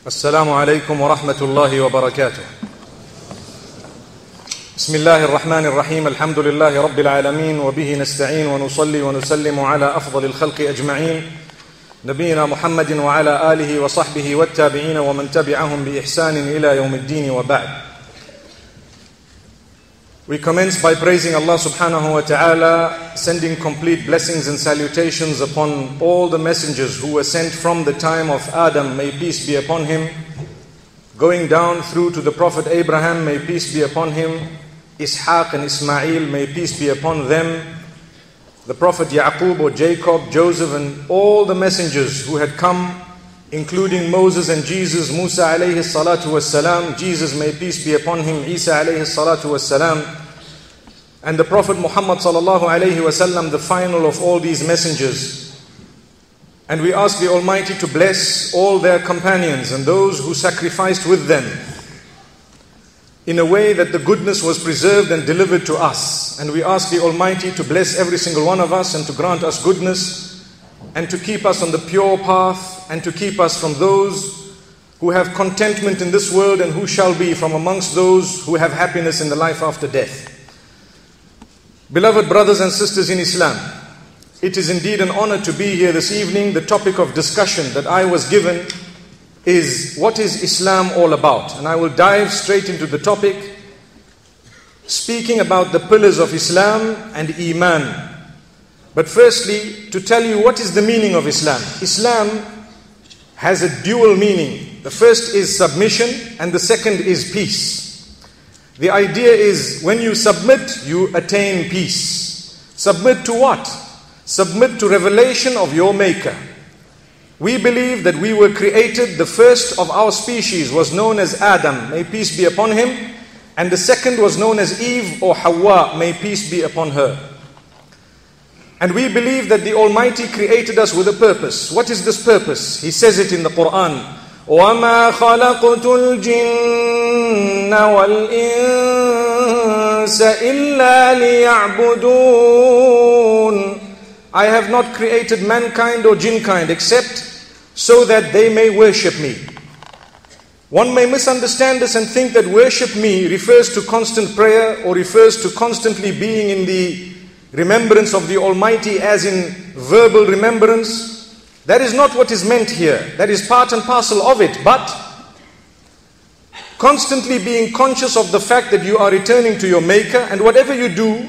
السلام عليكم ورحمة الله وبركاته. بسم الله الرحمن الرحيم. الحمد لله رب العالمين وبه نستعين ونصلي ونسلم على أفضل الخلق أجمعين نبينا محمد وعلى آله وصحبه والتابعين ومن تبعهم بإحسان إلى يوم الدين وبعد. We commence by praising Allah subhanahu wa ta'ala, sending complete blessings and salutations upon all the messengers who were sent from the time of Adam, may peace be upon him, going down through to the Prophet Abraham, may peace be upon him, Ishaq and Ismail, may peace be upon them, the Prophet Yaqub or Jacob, Joseph and all the messengers who had come, including Moses and Jesus, Musa alayhi salatu wassalam, Jesus may peace be upon him, Isa alayhi salatu wassalam, and the Prophet Muhammad sallallahu alayhi wasallam, the final of all these messengers. And we ask the Almighty to bless all their companions and those who sacrificed with them in a way that the goodness was preserved and delivered to us. And we ask the Almighty to bless every single one of us and to grant us goodness and to keep us on the pure path and to keep us from those who have contentment in this world and who shall be from amongst those who have happiness in the life after death. Beloved brothers and sisters in Islam, it is indeed an honor to be here this evening. The topic of discussion that I was given is, what is Islam all about? And I will dive straight into the topic, speaking about the pillars of Islam and Iman. But firstly, to tell you what is the meaning of Islam. Islam has a dual meaning. The first is submission and the second is peace. The idea is when you submit, you attain peace. Submit to what? Submit to revelation of your Maker. We believe that we were created, the first of our species was known as Adam, may peace be upon him, and the second was known as Eve or Hawa, may peace be upon her. And we believe that the Almighty created us with a purpose. What is this purpose? He says it in the Quran. وَمَا خَلَقْتُ الْجِنَّ وَالْإِنسَ إِلَّا لِيَعْبُدُونَ. I have not created mankind or jinnkind except so that they may worship me. One may misunderstand this and think that worship me refers to constant prayer or refers to constantly being in the remembrance of the Almighty as in verbal remembrance. That is not what is meant here. That is part and parcel of it. But constantly being conscious of the fact that you are returning to your Maker, and whatever you do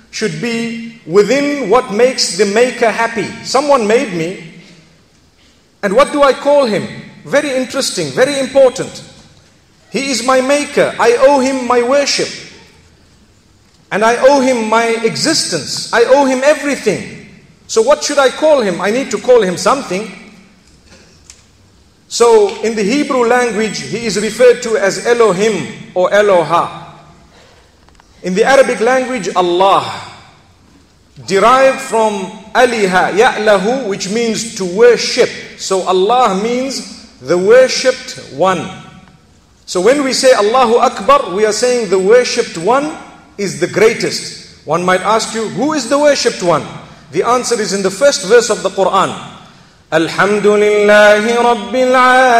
should be within what makes the Maker happy. Someone made me, and what do I call him? Very interesting, very important. He is my Maker. I owe him my worship. And I owe him my existence. I owe him everything. So what should I call him? I need to call him something. So in the Hebrew language, he is referred to as Elohim or Eloha. In the Arabic language, Allah, derived from Aliha, Ya'lahu, which means to worship. So Allah means the worshipped one. So when we say Allahu Akbar, we are saying the worshipped one is the greatest. One might ask you, who is the worshipped one? The answer is in the first verse of the Quran. Alhamdulillahi Rabbil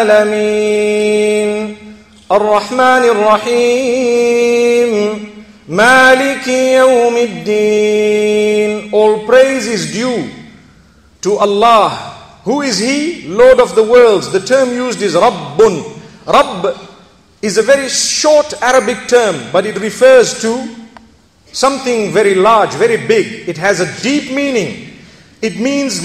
Alameen, Ar-Rahmanir Rahim, Maliki Yawmiddin. All praise is due to Allah. Who is He? Lord of the worlds. The term used is Rabbun. Rabb is a very short Arabic term, but it refers to something very large, very big. It has a deep meaning. It means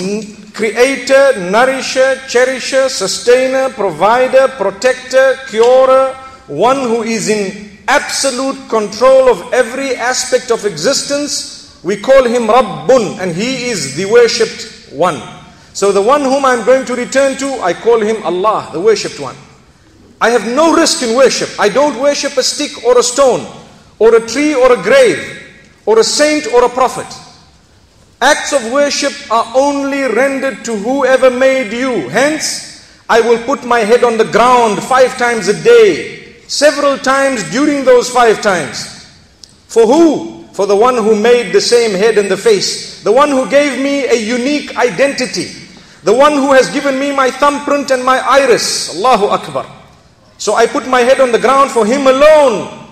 creator, nourisher, cherisher, sustainer, provider, protector, curer, one who is in absolute control of every aspect of existence. We call him Rabbun, and he is the worshipped one. So the one whom I'm going to return to, I call him Allah, the worshipped one. I have no risk in worship. I don't worship a stick or a stone, or a tree or a grave, or a saint or a prophet. Acts of worship are only rendered to whoever made you. Hence, I will put my head on the ground 5 times a day, several times during those 5 times. For who? For the one who made the same head and the face. the one who gave me a unique identity, the one who has given me my thumbprint and my iris. Allahu Akbar. So I put my head on the ground for him alone.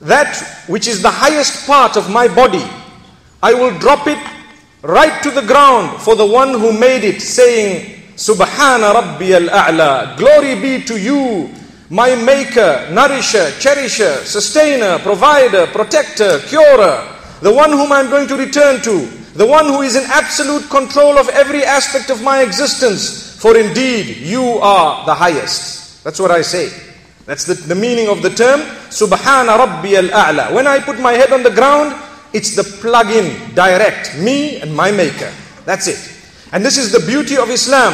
That which is the highest part of my body, I will drop it right to the ground for the one who made it, saying, Subhana Rabbi al-A'la. Glory be to you, my maker, nourisher, cherisher, sustainer, provider, protector, curer, the one whom I'm going to return to, the one who is in absolute control of every aspect of my existence. For indeed, you are the highest. That's what I say. That's the meaning of the term, Subhana Rabbi al-A'la. When I put my head on the ground, it's the plug-in, direct, me and my maker. That's it. And this is the beauty of Islam.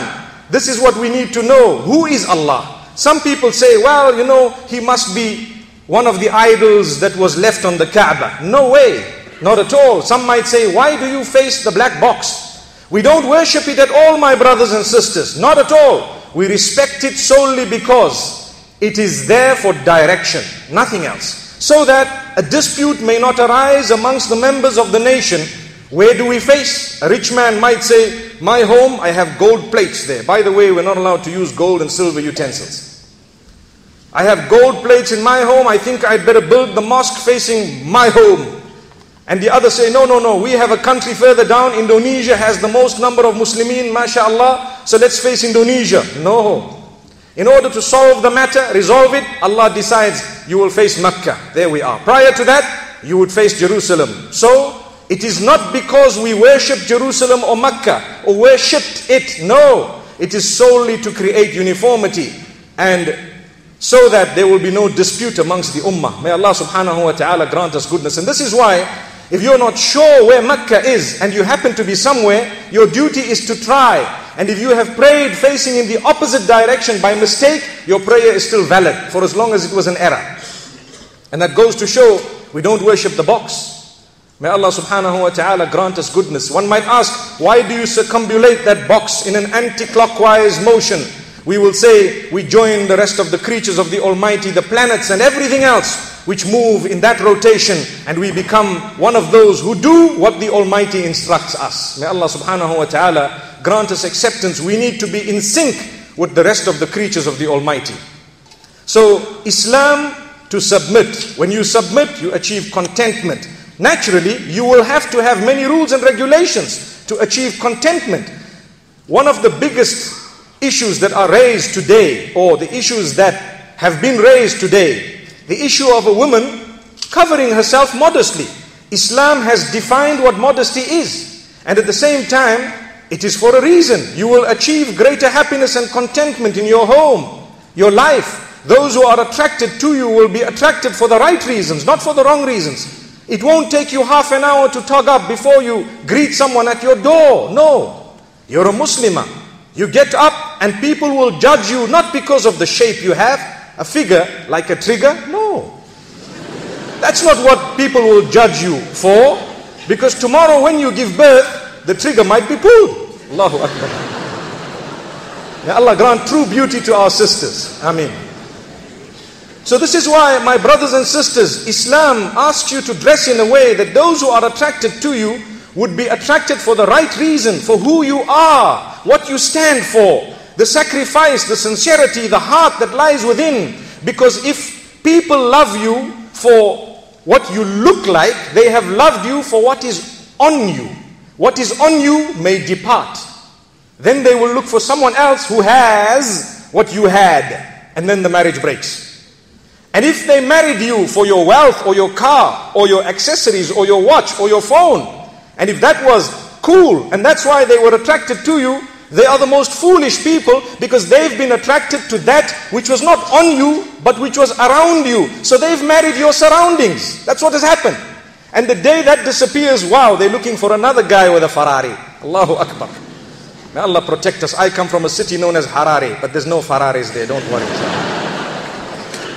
This is what we need to know. Who is Allah? Some people say, well, you know, he must be one of the idols that was left on the Kaaba. No way. Not at all. Some might say, why do you face the black box? We don't worship it at all, my brothers and sisters. Not at all. We respect it solely because it is there for direction, nothing else. So that a dispute may not arise amongst the members of the nation. Where do we face? A rich man might say, my home, I have gold plates there. By the way, we're not allowed to use gold and silver utensils. I have gold plates in my home. I think I'd better build the mosque facing my home. And the others say, no, no, no. We have a country further down. Indonesia has the most number of Muslimin, mashallah. So let's face Indonesia. No. In order to solve the matter, resolve it, Allah decides you will face Mecca. There we are. Prior to that, you would face Jerusalem. So, it is not because we worship Jerusalem or Mecca or worshipped it. No. It is solely to create uniformity and so that there will be no dispute amongst the ummah. May Allah subhanahu wa ta'ala grant us goodness. And this is why, if you're not sure where Mecca is and you happen to be somewhere, your duty is to try. And if you have prayed facing in the opposite direction by mistake, your prayer is still valid for as long as it was an error. And that goes to show we don't worship the box. May Allah subhanahu wa ta'ala grant us goodness. One might ask, why do you circumambulate that box in an anti-clockwise motion? We will say we join the rest of the creatures of the Almighty, the planets and everything else which move in that rotation, and we become one of those who do what the Almighty instructs us. May Allah subhanahu wa ta'ala grant us acceptance. We need to be in sync with the rest of the creatures of the Almighty. So Islam, to submit. When you submit, you achieve contentment. Naturally, you will have to have many rules and regulations to achieve contentment. One of the biggest issues that are raised today, or the issues that have been raised today, the issue of a woman covering herself modestly. Islam has defined what modesty is. And at the same time, it is for a reason. You will achieve greater happiness and contentment in your home, your life. Those who are attracted to you will be attracted for the right reasons, not for the wrong reasons. It won't take you half an hour to tug up before you greet someone at your door. No. You're a Muslimah. You get up and people will judge you not because of the shape you have, a figure like a trigger. No. That's not what people will judge you for. Because tomorrow when you give birth, the trigger might be pulled. Allahu Akbar. May Allah grant true beauty to our sisters. Ameen. So this is why, my brothers and sisters, Islam asks you to dress in a way that those who are attracted to you would be attracted for the right reason, for who you are, what you stand for, the sacrifice, the sincerity, the heart that lies within. Because if people love you for what you look like, they have loved you for what is on you. What is on you may depart. Then they will look for someone else who has what you had, and then the marriage breaks. And if they married you for your wealth or your car or your accessories or your watch or your phone, and if that was cool and that's why they were attracted to you, they are the most foolish people, because they've been attracted to that which was not on you but which was around you. So they've married your surroundings. That's what has happened. And the day that disappears, wow, they're looking for another guy with a Ferrari. Allahu Akbar. May Allah protect us. I come from a city known as Harare, but there's no Ferraris there, don't worry.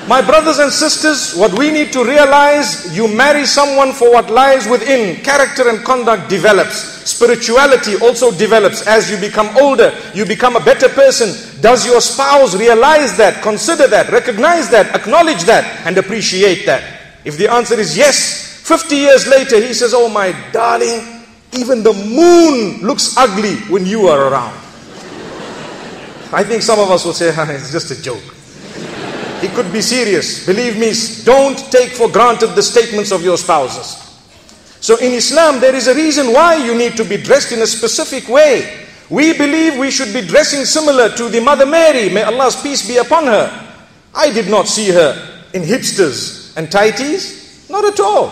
My brothers and sisters, what we need to realize, you marry someone for what lies within. Character and conduct develops. Spirituality also develops. As you become older, you become a better person. Does your spouse realize that, consider that, recognize that, acknowledge that, and appreciate that? If the answer is yes, 50 years later he says, oh my darling, Even the moon looks ugly when you are around. I think some of us will say, it's just a joke. He could be serious. Believe me, don't take for granted the statements of your spouses. So in Islam, there is a reason why you need to be dressed in a specific way. We believe we should be dressing similar to the Mother Mary, may Allah's peace be upon her. I did not see her in hipsters and tighties, not at all.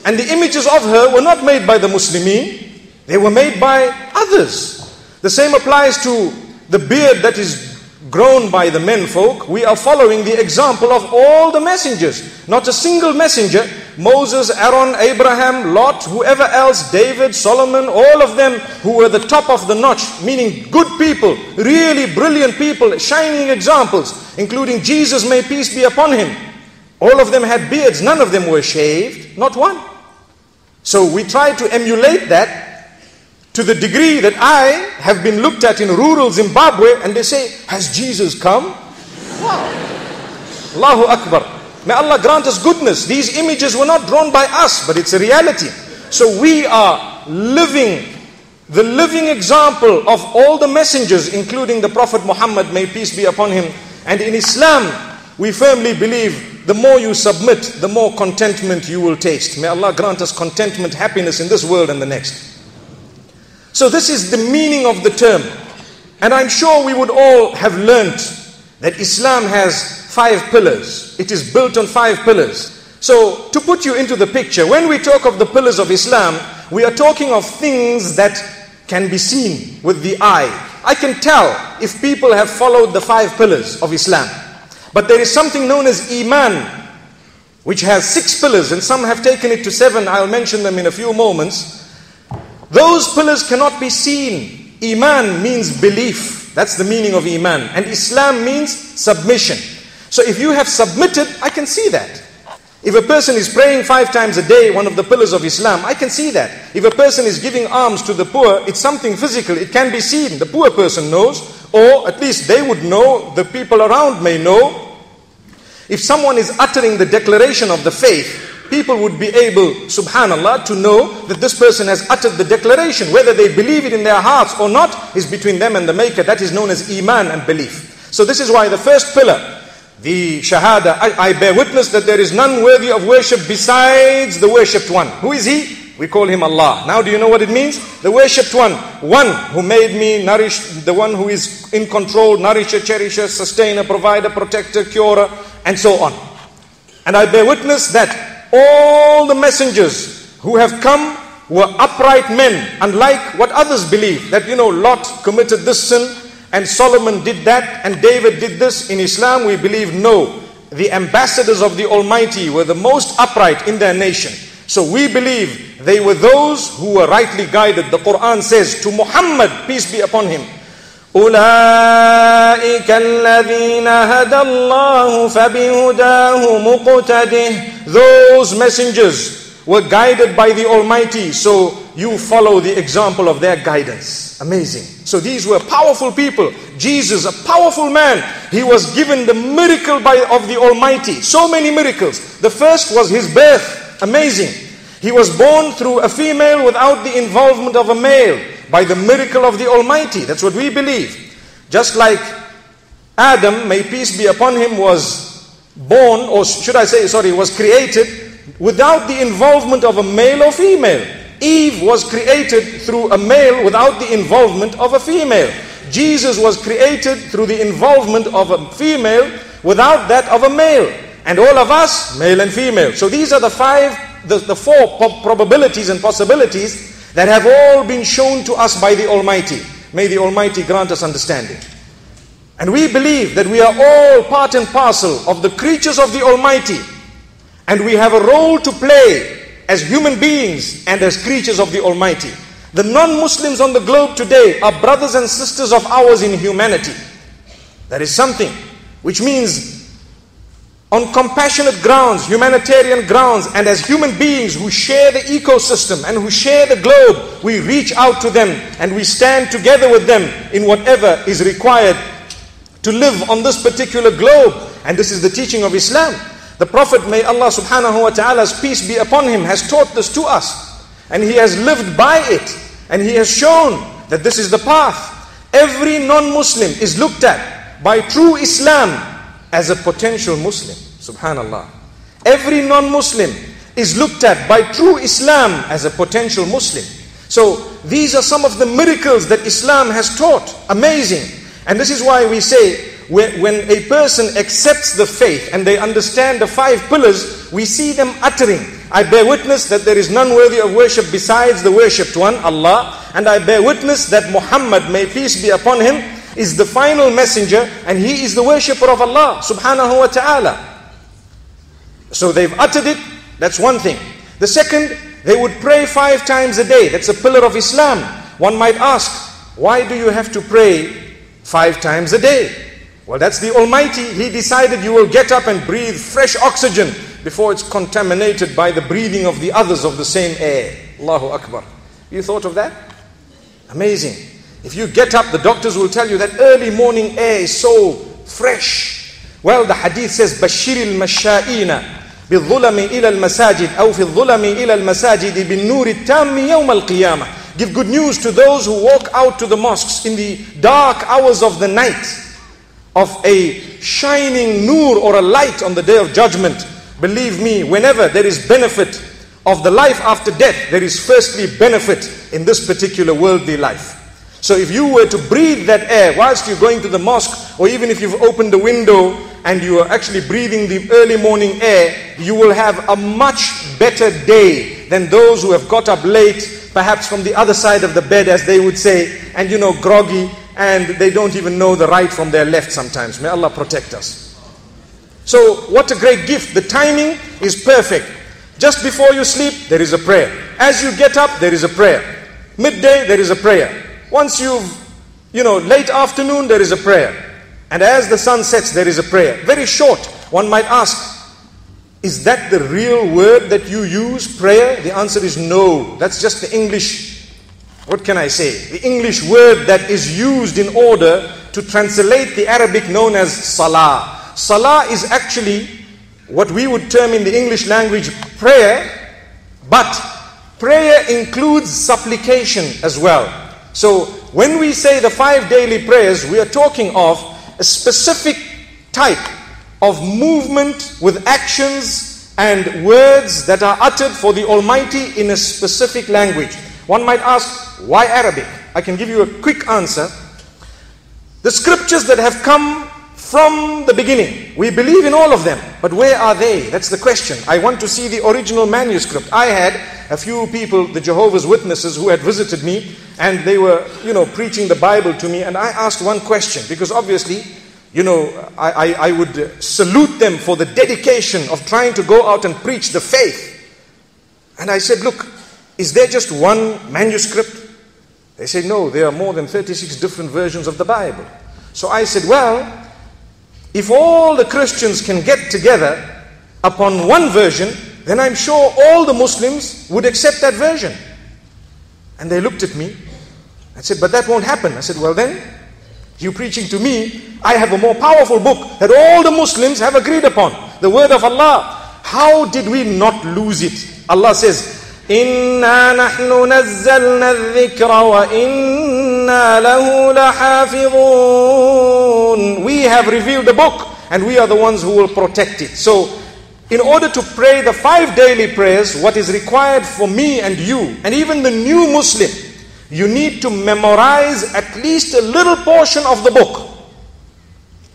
And the images of her were not made by the Muslimin, they were made by others. The same applies to the beard that is grown by the men folk. We are following the example of all the messengers. Not a single messenger, Moses, Aaron, Abraham, Lot, whoever else, David, Solomon, all of them who were the top of the notch, meaning good people, really brilliant people, shining examples, including Jesus, may peace be upon him. All of them had beards, none of them were shaved, not one. So we try to emulate that to the degree that I have been looked at in rural Zimbabwe and they say, has Jesus come? Wow. Allahu Akbar. May Allah grant us goodness. These images were not drawn by us, but it's a reality. So we are living the living example of all the messengers, including the Prophet Muhammad, may peace be upon him. And in Islam, we firmly believe the more you submit, the more contentment you will taste. May Allah grant us contentment, happiness in this world and the next. So this is the meaning of the term. And I'm sure we would all have learnt that Islam has 5 pillars. It is built on 5 pillars. So to put you into the picture, when we talk of the pillars of Islam, we are talking of things that can be seen with the eye. I can tell if people have followed the 5 pillars of Islam. But there is something known as Iman, which has 6 pillars, and some have taken it to 7. I'll mention them in a few moments. Those pillars cannot be seen. Iman means belief. That's the meaning of Iman. And Islam means submission. So if you have submitted, I can see that. If a person is praying 5 times a day, one of the pillars of Islam, I can see that. If a person is giving alms to the poor, it's something physical. It can be seen. The poor person knows, or at least they would know, the people around may know. If someone is uttering the declaration of the faith, people would be able, subhanallah, to know that this person has uttered the declaration. Whether they believe it in their hearts or not is between them and the Maker. That is known as Iman and belief. So this is why the first pillar, the Shahada, I bear witness that there is none worthy of worship besides the worshipped one. Who is he? We call him Allah. Now do you know what it means? The worshipped one who made me, nourished, the one who is in control, nourisher, cherisher, sustainer, provider, protector, curer, and so on. And I bear witness that all the messengers who have come were upright men, unlike what others believe, that Lot committed this sin and Solomon did that and David did this. In Islam we believe no, the ambassadors of the Almighty were the most upright in their nation. So we believe they were those who were rightly guided. The Quran says to Muhammad, peace be upon him, أولئك الذين هدى الله فبهداه مقتده. Those messengers were guided by the Almighty, so you follow the example of their guidance. Amazing. So these were powerful people. Jesus, a powerful man, he was given the miracle of the Almighty. So many miracles. The first was his birth. Amazing. He was born through a female without the involvement of a male, by the miracle of the Almighty. That's what we believe. Just like Adam, may peace be upon him, was born, or should I say, was created without the involvement of a male or female. Eve was created through a male without the involvement of a female. Jesus was created through the involvement of a female without that of a male. And all of us, male and female. So these are the 4 probabilities and possibilities that have all been shown to us by the Almighty. May the Almighty grant us understanding. And we believe that we are all part and parcel of the creatures of the Almighty. And we have a role to play as human beings and as creatures of the Almighty. The non-Muslims on the globe today are brothers and sisters of ours in humanity. That is something which means on compassionate grounds, humanitarian grounds, and as human beings who share the ecosystem and who share the globe, we reach out to them and we stand together with them in whatever is required to live on this particular globe. And this is the teaching of Islam. The Prophet, may Allah subhanahu wa ta'ala's peace be upon him, has taught this to us. and he has lived by it, and he has shown that this is the path. Every non-Muslim is looked at by true Islam as a potential Muslim. Subhanallah. Every non-Muslim is looked at by true Islam as a potential Muslim. So these are some of the miracles that Islam has taught. Amazing. And this is why we say, when a person accepts the faith and they understand the 5 pillars, we see them uttering, I bear witness that there is none worthy of worship besides the worshipped one, Allah. And I bear witness that Muhammad, may peace be upon him, is the final messenger, and he is the worshipper of Allah subhanahu wa ta'ala. So they've uttered it, that's one thing. The second, they would pray 5 times a day. That's a pillar of Islam. One might ask, why do you have to pray 5 times a day? Well, that's the Almighty. He decided you will get up and breathe fresh oxygen before it's contaminated by the breathing of the others of the same air. Allahu Akbar. You thought of that? Amazing. If you get up, the doctors will tell you that early morning air is so fresh. Well, the hadith says, بَشِّرِ الْمَشَّائِينَ بِالظُّلَمِ إِلَى الْمَسَاجِدِ أَوْ فِي الظُّلَمِ إِلَى الْمَسَاجِدِ بِالنُّورِ التَّامِّ يَوْمَ الْقِيَامَةِ. Give good news to those who walk out to the mosques in the dark hours of the night, of a shining nur or a light on the day of judgment. Believe me, whenever there is benefit of the life after death, there is firstly benefit in this particular worldly life. So if you were to breathe that air whilst you're going to the mosque, or even if you've opened the window and you are actually breathing the early morning air, you will have a much better day than those who have got up late, perhaps from the other side of the bed, as they would say, and groggy, and they don't even know the right from their left sometimes. May Allah protect us. So what a great gift. The timing is perfect. Just before you sleep, there is a prayer. As you get up, there is a prayer. Midday, there is a prayer. Once late afternoon, there is a prayer. And as the sun sets, there is a prayer. Very short. One might ask, is that the real word that you use, prayer? The answer is no. That's just the English, what can I say? The English word that is used in order to translate the Arabic known as salah. Salah is actually what we would term in the English language prayer, but prayer includes supplication as well. So when we say the 5 daily prayers, we are talking of a specific type of movement with actions and words that are uttered for the Almighty in a specific language. One might ask, why Arabic? I can give you a quick answer. The scriptures that have come from the beginning, we believe in all of them, but where are they? That's the question. I want to see the original manuscript. I had a few people, the Jehovah's Witnesses, who had visited me, and they were, preaching the Bible to me, and I asked one question, because obviously, I would salute them for the dedication of trying to go out and preach the faith. And I said, look, is there just one manuscript? They said, no, there are more than 36 different versions of the Bible. So I said, well, if all the Christians can get together upon one version, then I'm sure all the Muslims would accept that version. And they looked at me. I said, but that won't happen. I said, well then, you preaching to me, I have a more powerful book that all the Muslims have agreed upon, the word of Allah. How did we not lose it? Allah says, إِنَّا نَحْنُ نَزَّلْنَا الذِّكْرَ وَإِنَّا لَهُ لَحَافِظُونَ. We have revealed the book, and we are the ones who will protect it. So, in order to pray the 5 daily prayers, what is required for me and you, and even the new Muslim, you need to memorize at least a little portion of the book.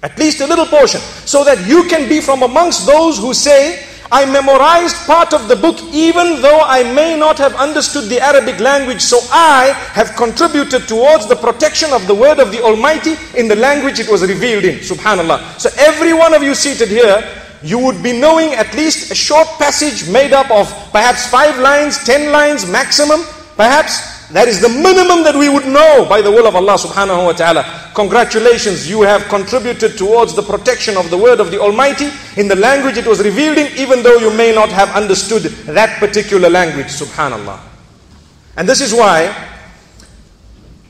At least a little portion. So that you can be from amongst those who say, I memorized part of the book even though I may not have understood the Arabic language, so I have contributed towards the protection of the word of the Almighty in the language it was revealed in. Subhanallah. So every one of you seated here, you would be knowing at least a short passage made up of perhaps 5 lines, 10 lines maximum. Perhaps that is the minimum that we would know by the will of Allah subhanahu wa ta'ala. Congratulations, you have contributed towards the protection of the word of the Almighty in the language it was revealed in, even though you may not have understood that particular language. Subhanallah. And this is why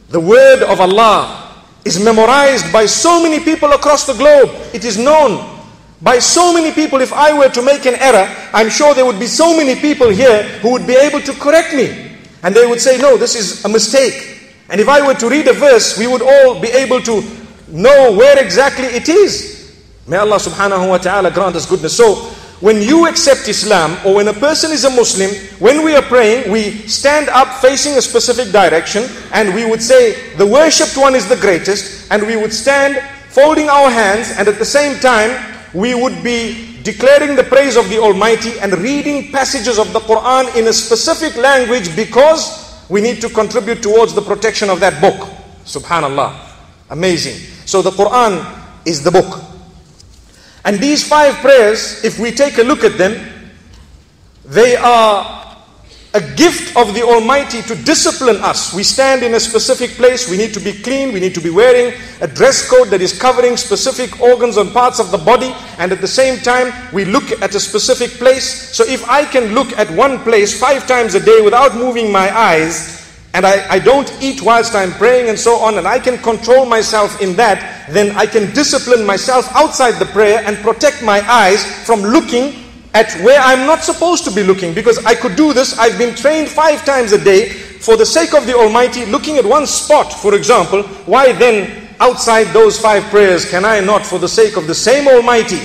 the word of Allah is memorized by so many people across the globe. It is known by so many people. If I were to make an error, I'm sure there would be so many people here who would be able to correct me. And they would say, no, this is a mistake. And if I were to read a verse, we would all be able to know where exactly it is. May Allah subhanahu wa ta'ala grant us goodness. So, when you accept Islam, or when a person is a Muslim, when we are praying, we stand up facing a specific direction, and we would say, the worshipped one is the greatest, and we would stand folding our hands, and at the same time, we would be declaring the praise of the Almighty and reading passages of the Quran in a specific language, because we need to contribute towards the protection of that book. Subhanallah. Amazing. So the Quran is the book. And these 5 prayers, if we take a look at them, they are a gift of the Almighty to discipline us. We stand in a specific place, we need to be clean, we need to be wearing a dress code that is covering specific organs and parts of the body, and at the same time, we look at a specific place. So if I can look at one place 5 times a day without moving my eyes, and I don't eat whilst I'm praying and so on, and I can control myself in that, then I can discipline myself outside the prayer and protect my eyes from looking at where I'm not supposed to be looking. Because I could do this, I've been trained 5 times a day for the sake of the Almighty, looking at one spot, for example. Why then, outside those 5 prayers, can I not, for the sake of the same Almighty,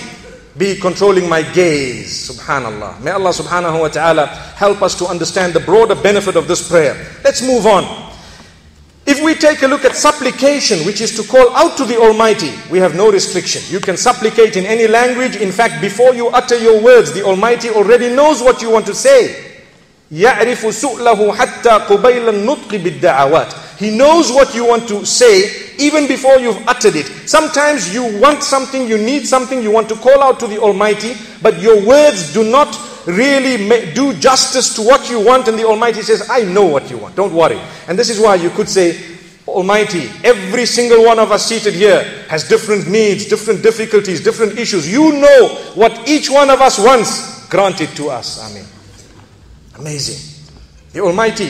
be controlling my gaze? Subhanallah. May Allah subhanahu wa ta'ala help us to understand the broader benefit of this prayer. Let's move on. If we take a look at supplication, which is to call out to the Almighty, we have no restriction. You can supplicate in any language. In fact, before you utter your words, the Almighty already knows what you want to say. يَعْرِفُ سُؤْلَهُ حَتَّى قُبَيْلَ النُّطْقِ بِالدَّعَوَاتِ. He knows what you want to say even before you've uttered it. Sometimes you want something, you need something, you want to call out to the Almighty, but your words do not really do justice to what you want, and the Almighty says, I know what you want, don't worry. And this is why you could say, Almighty, every single one of us seated here has different needs, different difficulties, different issues. You know what each one of us wants. Grant it to us. Ameen. Amazing. The Almighty,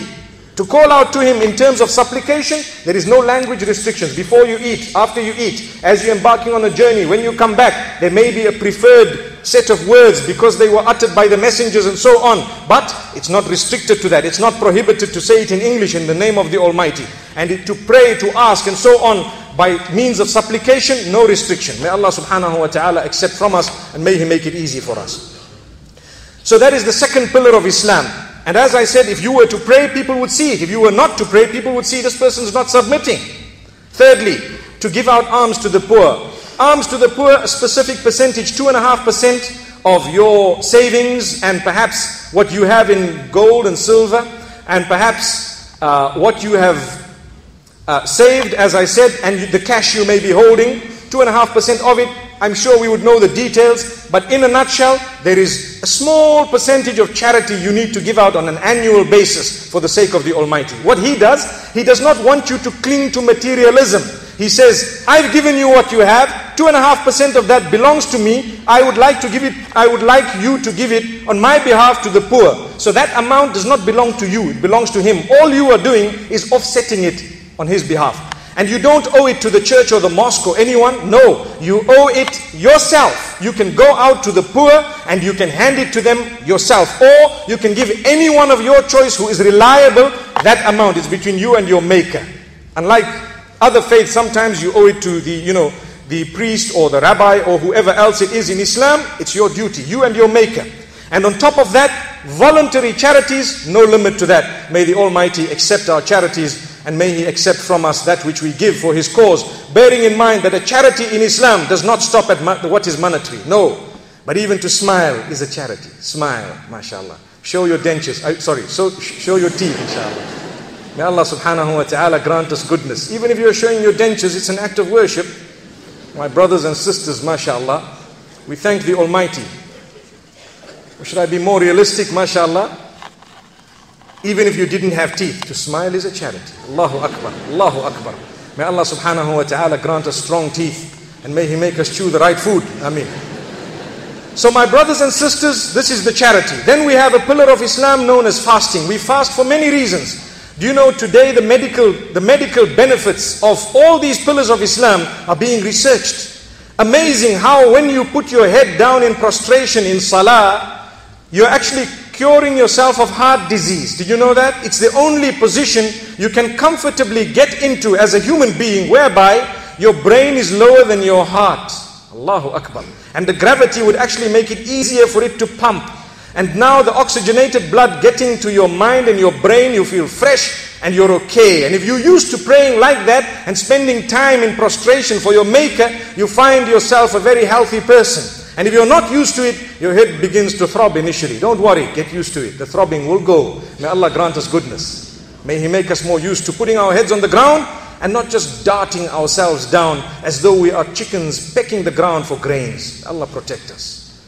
to call out to Him in terms of supplication, there is no language restrictions. Before you eat, after you eat, as you're embarking on a journey, when you come back, there may be a preferred set of words because they were uttered by the messengers and so on. But it's not restricted to that. It's not prohibited to say it in English in the name of the Almighty. And to pray, to ask and so on by means of supplication, no restriction. May Allah subhanahu wa ta'ala accept from us, and may He make it easy for us. So that is the second pillar of Islam. And as I said, if you were to pray, people would see it. If you were not to pray, people would see this person is not submitting. Thirdly, to give out alms to the poor. Alms to the poor, a specific percentage, 2.5% of your savings, and perhaps what you have in gold and silver, and perhaps what you have saved, as I said, and the cash you may be holding, 2.5% of it. I'm sure we would know the details, but in a nutshell, there is a small percentage of charity you need to give out on an annual basis for the sake of the Almighty. What He does not want you to cling to materialism. He says, I've given you what you have, 2.5% of that belongs to me. I would like you to give it on my behalf to the poor. So that amount does not belong to you, it belongs to Him. All you are doing is offsetting it on His behalf. And you don't owe it to the church or the mosque or anyone. No, you owe it yourself. You can go out to the poor and you can hand it to them yourself. Or you can give any one of your choice who is reliable that amount. It's between you and your maker. Unlike other faiths, sometimes you owe it to the priest or the rabbi or whoever else it is. In Islam, it's your duty, you and your maker. And on top of that, voluntary charities, no limit to that. May the Almighty accept our charities, and may He accept from us that which we give for His cause. Bearing in mind that a charity in Islam does not stop at what is monetary. No. But even to smile is a charity. Smile, mashallah. Show your dentures. Show your teeth, inshallah. May Allah subhanahu wa ta'ala grant us goodness. Even if you're showing your dentures, it's an act of worship. My brothers and sisters, mashallah, we thank the Almighty. Or should I be more realistic, mashallah? Even if you didn't have teeth, to smile is a charity. Allahu Akbar, Allahu Akbar. May Allah subhanahu wa ta'ala grant us strong teeth, and may He make us chew the right food. Ameen. So my brothers and sisters, this is the charity. Then we have a pillar of Islam known as fasting. We fast for many reasons. Do you know today the medical benefits of all these pillars of Islam are being researched? Amazing how when you put your head down in prostration in salah, you're actually curing yourself of heart disease. Did you know that? It's the only position you can comfortably get into as a human being, whereby your brain is lower than your heart. Allahu Akbar. And the gravity would actually make it easier for it to pump. And now the oxygenated blood getting to your mind and your brain, you feel fresh and you're okay. And if you're used to praying like that and spending time in prostration for your Maker, you find yourself a very healthy person. And if you're not used to it, your head begins to throb initially. Don't worry, get used to it. The throbbing will go. May Allah grant us goodness. May He make us more used to putting our heads on the ground and not just darting ourselves down as though we are chickens pecking the ground for grains. Allah protect us.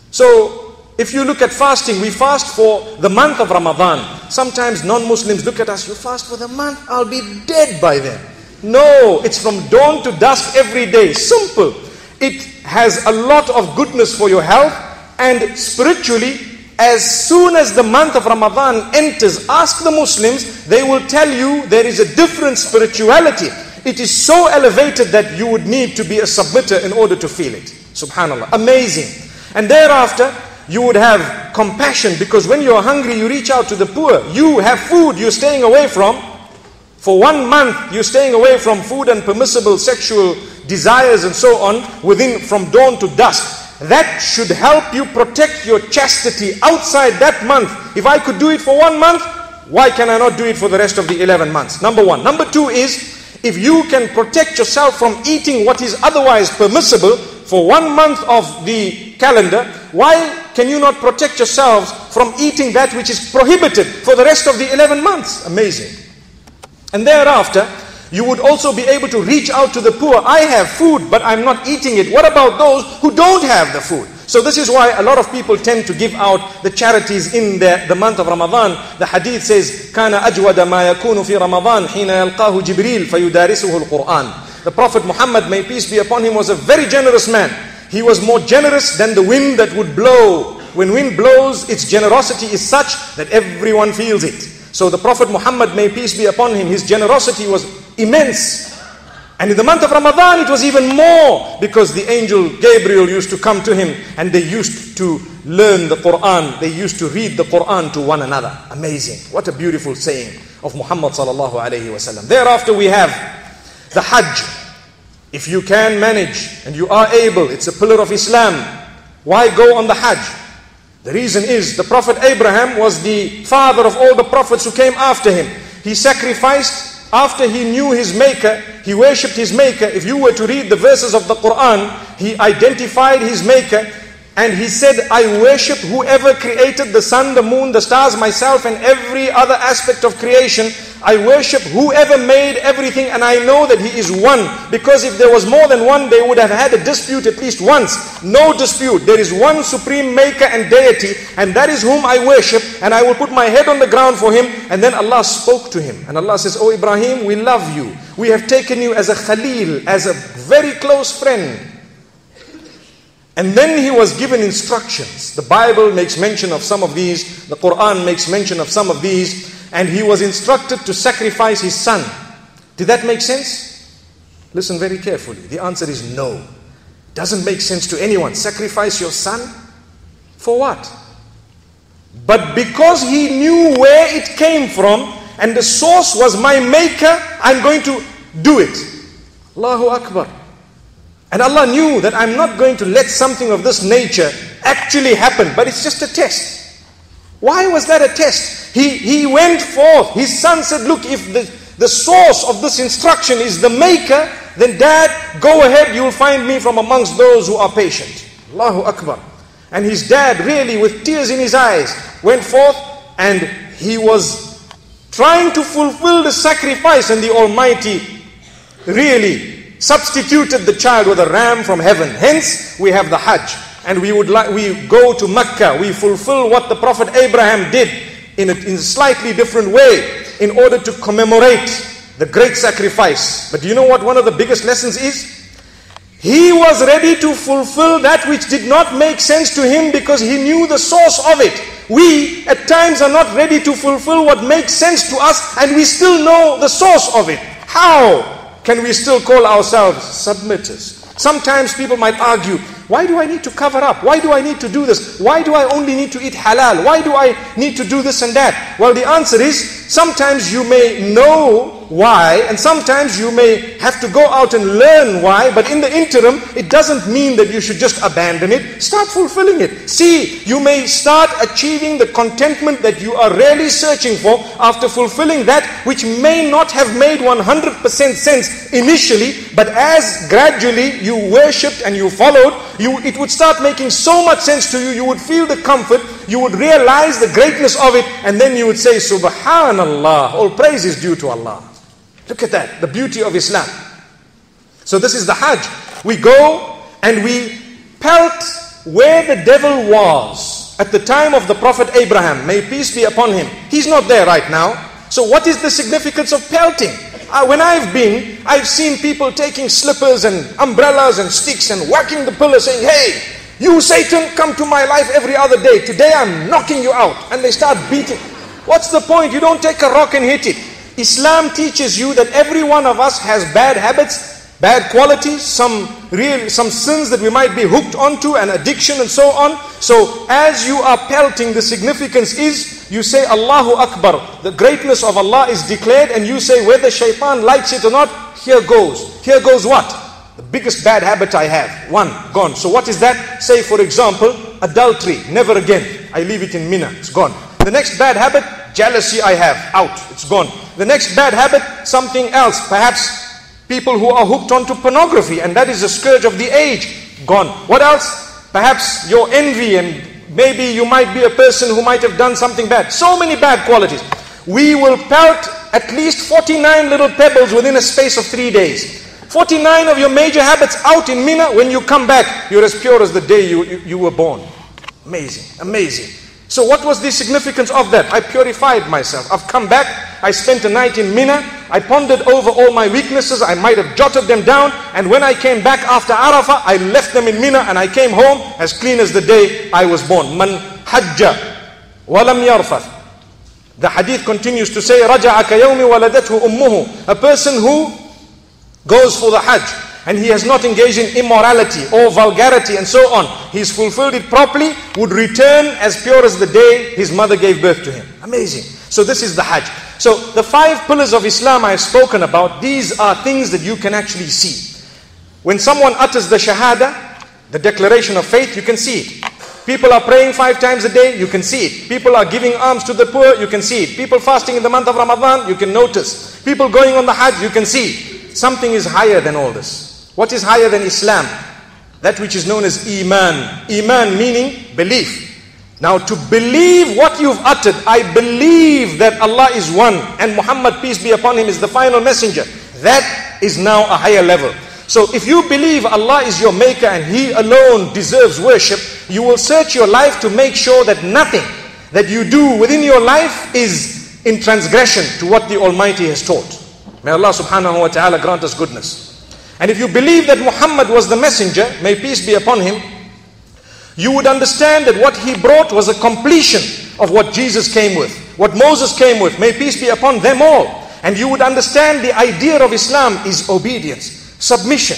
So, if you look at fasting, we fast for the month of Ramadan. Sometimes non-Muslims look at us, you fast for the month, I'll be dead by then. No, it's from dawn to dusk every day. Simple. It has a lot of goodness for your health, and spiritually, as soon as the month of Ramadan enters, ask the Muslims, they will tell you there is a different spirituality. It is so elevated that you would need to be a submitter in order to feel it. Subhanallah. Amazing. And thereafter, you would have compassion, because when you're hungry, you reach out to the poor. You have food you're staying away from. For 1 month, you're staying away from food and permissible sexual desires and so on, from dawn to dusk. That should help you protect your chastity outside that month. If I could do it for 1 month, why can I not do it for the rest of the 11 months? Number one. Number two is, if you can protect yourself from eating what is otherwise permissible for 1 month of the calendar, why can you not protect yourselves from eating that which is prohibited for the rest of the 11 months? Amazing. And thereafter, you would also be able to reach out to the poor. I have food, but I'm not eating it. What about those who don't have the food? So this is why a lot of people tend to give out the charities in the month of Ramadan. The hadith says, كَانَ أَجْوَدَ مَا يَكُونُ فِي رَمَضَانِ حِينَ يَلْقَاهُ جِبْرِيلٌ فَيُدَارِسُهُ الْقُرْآنِ. The Prophet Muhammad, may peace be upon him, was a very generous man. He was more generous than the wind that would blow. When wind blows, its generosity is such that everyone feels it. So the Prophet Muhammad, may peace be upon him, his generosity was immense. And in the month of Ramadan, it was even more, because the angel Gabriel used to come to him and they used to learn the Quran. They used to read the Quran to one another. Amazing. What a beautiful saying of Muhammad sallallahu alayhi wasallam. Thereafter we have the Hajj. If you can manage and you are able, it's a pillar of Islam. Why go on the Hajj? The reason is, the Prophet Abraham was the father of all the prophets who came after him. He sacrificed after he knew his Maker. He worshipped his Maker. If you were to read the verses of the Quran, he identified his Maker and he said, I worship whoever created the sun, the moon, the stars, myself and every other aspect of creation. I worship whoever made everything, and I know that He is one. Because if there was more than one, they would have had a dispute at least once. No dispute. There is one supreme Maker and deity, and that is whom I worship, and I will put my head on the ground for him. And then Allah spoke to him, and Allah says, Oh Ibrahim, we love you. We have taken you as a Khalil, as a very close friend. And then he was given instructions. The Bible makes mention of some of these. The Quran makes mention of some of these. And he was instructed to sacrifice his son. Did that make sense? Listen very carefully. The answer is no. Doesn't make sense to anyone. Sacrifice your son? For what? But because he knew where it came from, and the source was my Maker, I'm going to do it. Allahu Akbar. And Allah knew that I'm not going to let something of this nature actually happen, but it's just a test. Why was that a test? He went forth. His son said, look, if the source of this instruction is the Maker, then Dad, go ahead, you'll find me from amongst those who are patient. Allahu Akbar. And his dad, really with tears in his eyes, went forth and he was trying to fulfill the sacrifice, and the Almighty really substituted the child with a ram from heaven. Hence, we have the Hajj. And we go to Mecca, we fulfill what the Prophet Abraham did in a slightly different way in order to commemorate the great sacrifice. But do you know what one of the biggest lessons is? He was ready to fulfill that which did not make sense to him because he knew the source of it. We at times are not ready to fulfill what makes sense to us, and we still know the source of it. How can we still call ourselves submitters? Sometimes people might argue, Why do I need to cover up? Why do I need to do this? Why do I only need to eat halal? Why do I need to do this and that? Well, the answer is, sometimes you may know why, and sometimes you may have to go out and learn why, but in the interim, it doesn't mean that you should just abandon it. Start fulfilling it. See, you may start achieving the contentment that you are really searching for after fulfilling that which may not have made 100% sense initially, but as gradually you worshipped and you followed, it would start making so much sense to you. You would feel the comfort, you would realize the greatness of it, and then you would say, Subhanallah, all praise is due to Allah. Look at that, the beauty of Islam. So this is the Hajj. We go and we pelt where the devil was at the time of the Prophet Abraham. May peace be upon him. He's not there right now. So what is the significance of pelting? When I've seen people taking slippers and umbrellas and sticks and whacking the pillar saying, hey, you Satan, come to my life every other day. Today I'm knocking you out. And they start beating. What's the point? You don't take a rock and hit it. Islam teaches you that every one of us has bad habits, bad qualities, some sins that we might be hooked onto, and addiction and so on. So as you are pelting, the significance is, you say Allahu Akbar, the greatness of Allah is declared, and you say whether shaitan likes it or not, here goes. Here goes what? The biggest bad habit I have. One, gone. So what is that? Say for example, adultery, never again. I leave it in Mina, it's gone. The next bad habit, jealousy I have, out, it's gone. The next bad habit, something else. Perhaps people who are hooked onto pornography, and that is a scourge of the age, gone. What else? Perhaps your envy, and maybe you might be a person who might have done something bad. So many bad qualities. We will pelt at least 49 little pebbles within a space of 3 days. 49 of your major habits out in Mina. When you come back, you're as pure as the day you were born. Amazing, amazing. So what was the significance of that? I purified myself. I've come back. I spent a night in Mina. I pondered over all my weaknesses. I might have jotted them down. And when I came back after Arafah, I left them in Mina and I came home as clean as the day I was born. Man hajja walam yarfath. The hadith continues to say, Raja'a kayawmi waladathu ummuhu. A person who goes for the Hajj and he has not engaged in immorality or vulgarity and so on, he's fulfilled it properly, would return as pure as the day his mother gave birth to him. Amazing. So this is the Hajj. So the 5 pillars of Islam I have spoken about, these are things that you can actually see. When someone utters the Shahada, the declaration of faith, you can see it. People are praying 5 times a day, you can see it. People are giving alms to the poor, you can see it. People fasting in the month of Ramadan, you can notice. People going on the Hajj, you can see. Something is higher than all this. What is higher than Islam? That which is known as Iman. Iman meaning belief. Now to believe what you've uttered, I believe that Allah is one and Muhammad, peace be upon him, is the final messenger. That is now a higher level. So if you believe Allah is your maker and He alone deserves worship, you will search your life to make sure that nothing that you do within your life is in transgression to what the Almighty has taught. May Allah subhanahu wa ta'ala grant us goodness. And if you believe that Muhammad was the messenger, may peace be upon him, you would understand that what he brought was a completion of what Jesus came with, what Moses came with, may peace be upon them all. And you would understand the idea of Islam is obedience, submission.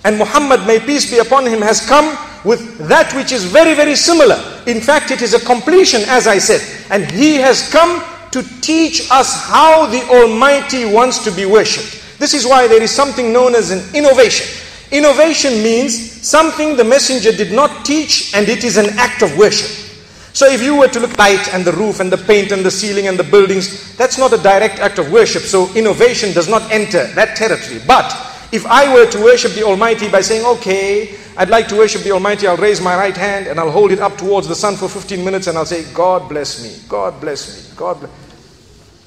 And Muhammad, may peace be upon him, has come with that which is very, very similar. In fact, it is a completion, as I said. And he has come to teach us how the Almighty wants to be worshipped. This is why there is something known as an innovation. Innovation means something the messenger did not teach and it is an act of worship. So if you were to look at light and the roof and the paint and the ceiling and the buildings, that's not a direct act of worship. So innovation does not enter that territory. But if I were to worship the Almighty by saying, okay, I'd like to worship the Almighty, I'll raise my right hand and I'll hold it up towards the sun for 15 minutes and I'll say, God bless me, God bless me, God bless me.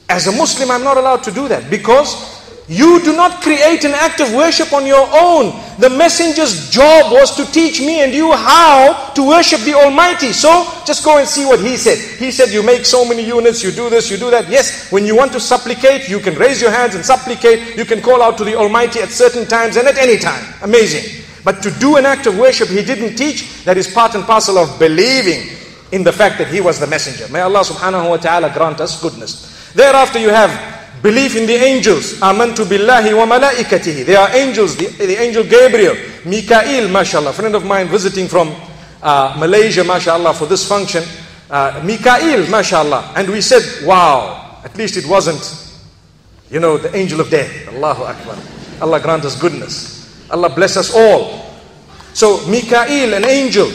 As a Muslim, I'm not allowed to do that because you do not create an act of worship on your own. The messenger's job was to teach me and you how to worship the Almighty. So just go and see what he said. He said you make so many units, you do this, you do that. Yes, when you want to supplicate, you can raise your hands and supplicate. You can call out to the Almighty at certain times and at any time. Amazing. But to do an act of worship he didn't teach, that is part and parcel of believing in the fact that he was the messenger. May Allah subhanahu wa ta'ala grant us goodness. Thereafter you have belief in the angels. Amantu billahi wa malaikatihi. They are angels, the angel Gabriel. Mikael, mashallah, a friend of mine visiting from Malaysia, mashallah, for this function. Mikael, mashallah. And we said, wow, at least it wasn't, the angel of death. Allahu Akbar. Allah grant us goodness. Allah bless us all. So Mikael, an angel.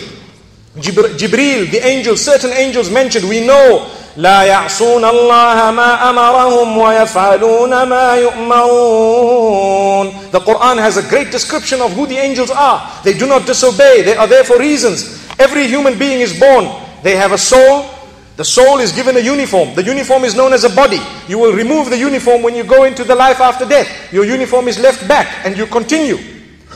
Jibreel, the angel, certain angels mentioned, we know, لا يعصون الله ما أمرهم ويفعلون ما يؤمرون. The Quran has a great description of who the angels are. They do not disobey. They are there for reasons. Every human being is born. They have a soul. The soul is given a uniform. The uniform is known as a body. You will remove the uniform when you go into the life after death. Your uniform is left back and you continue.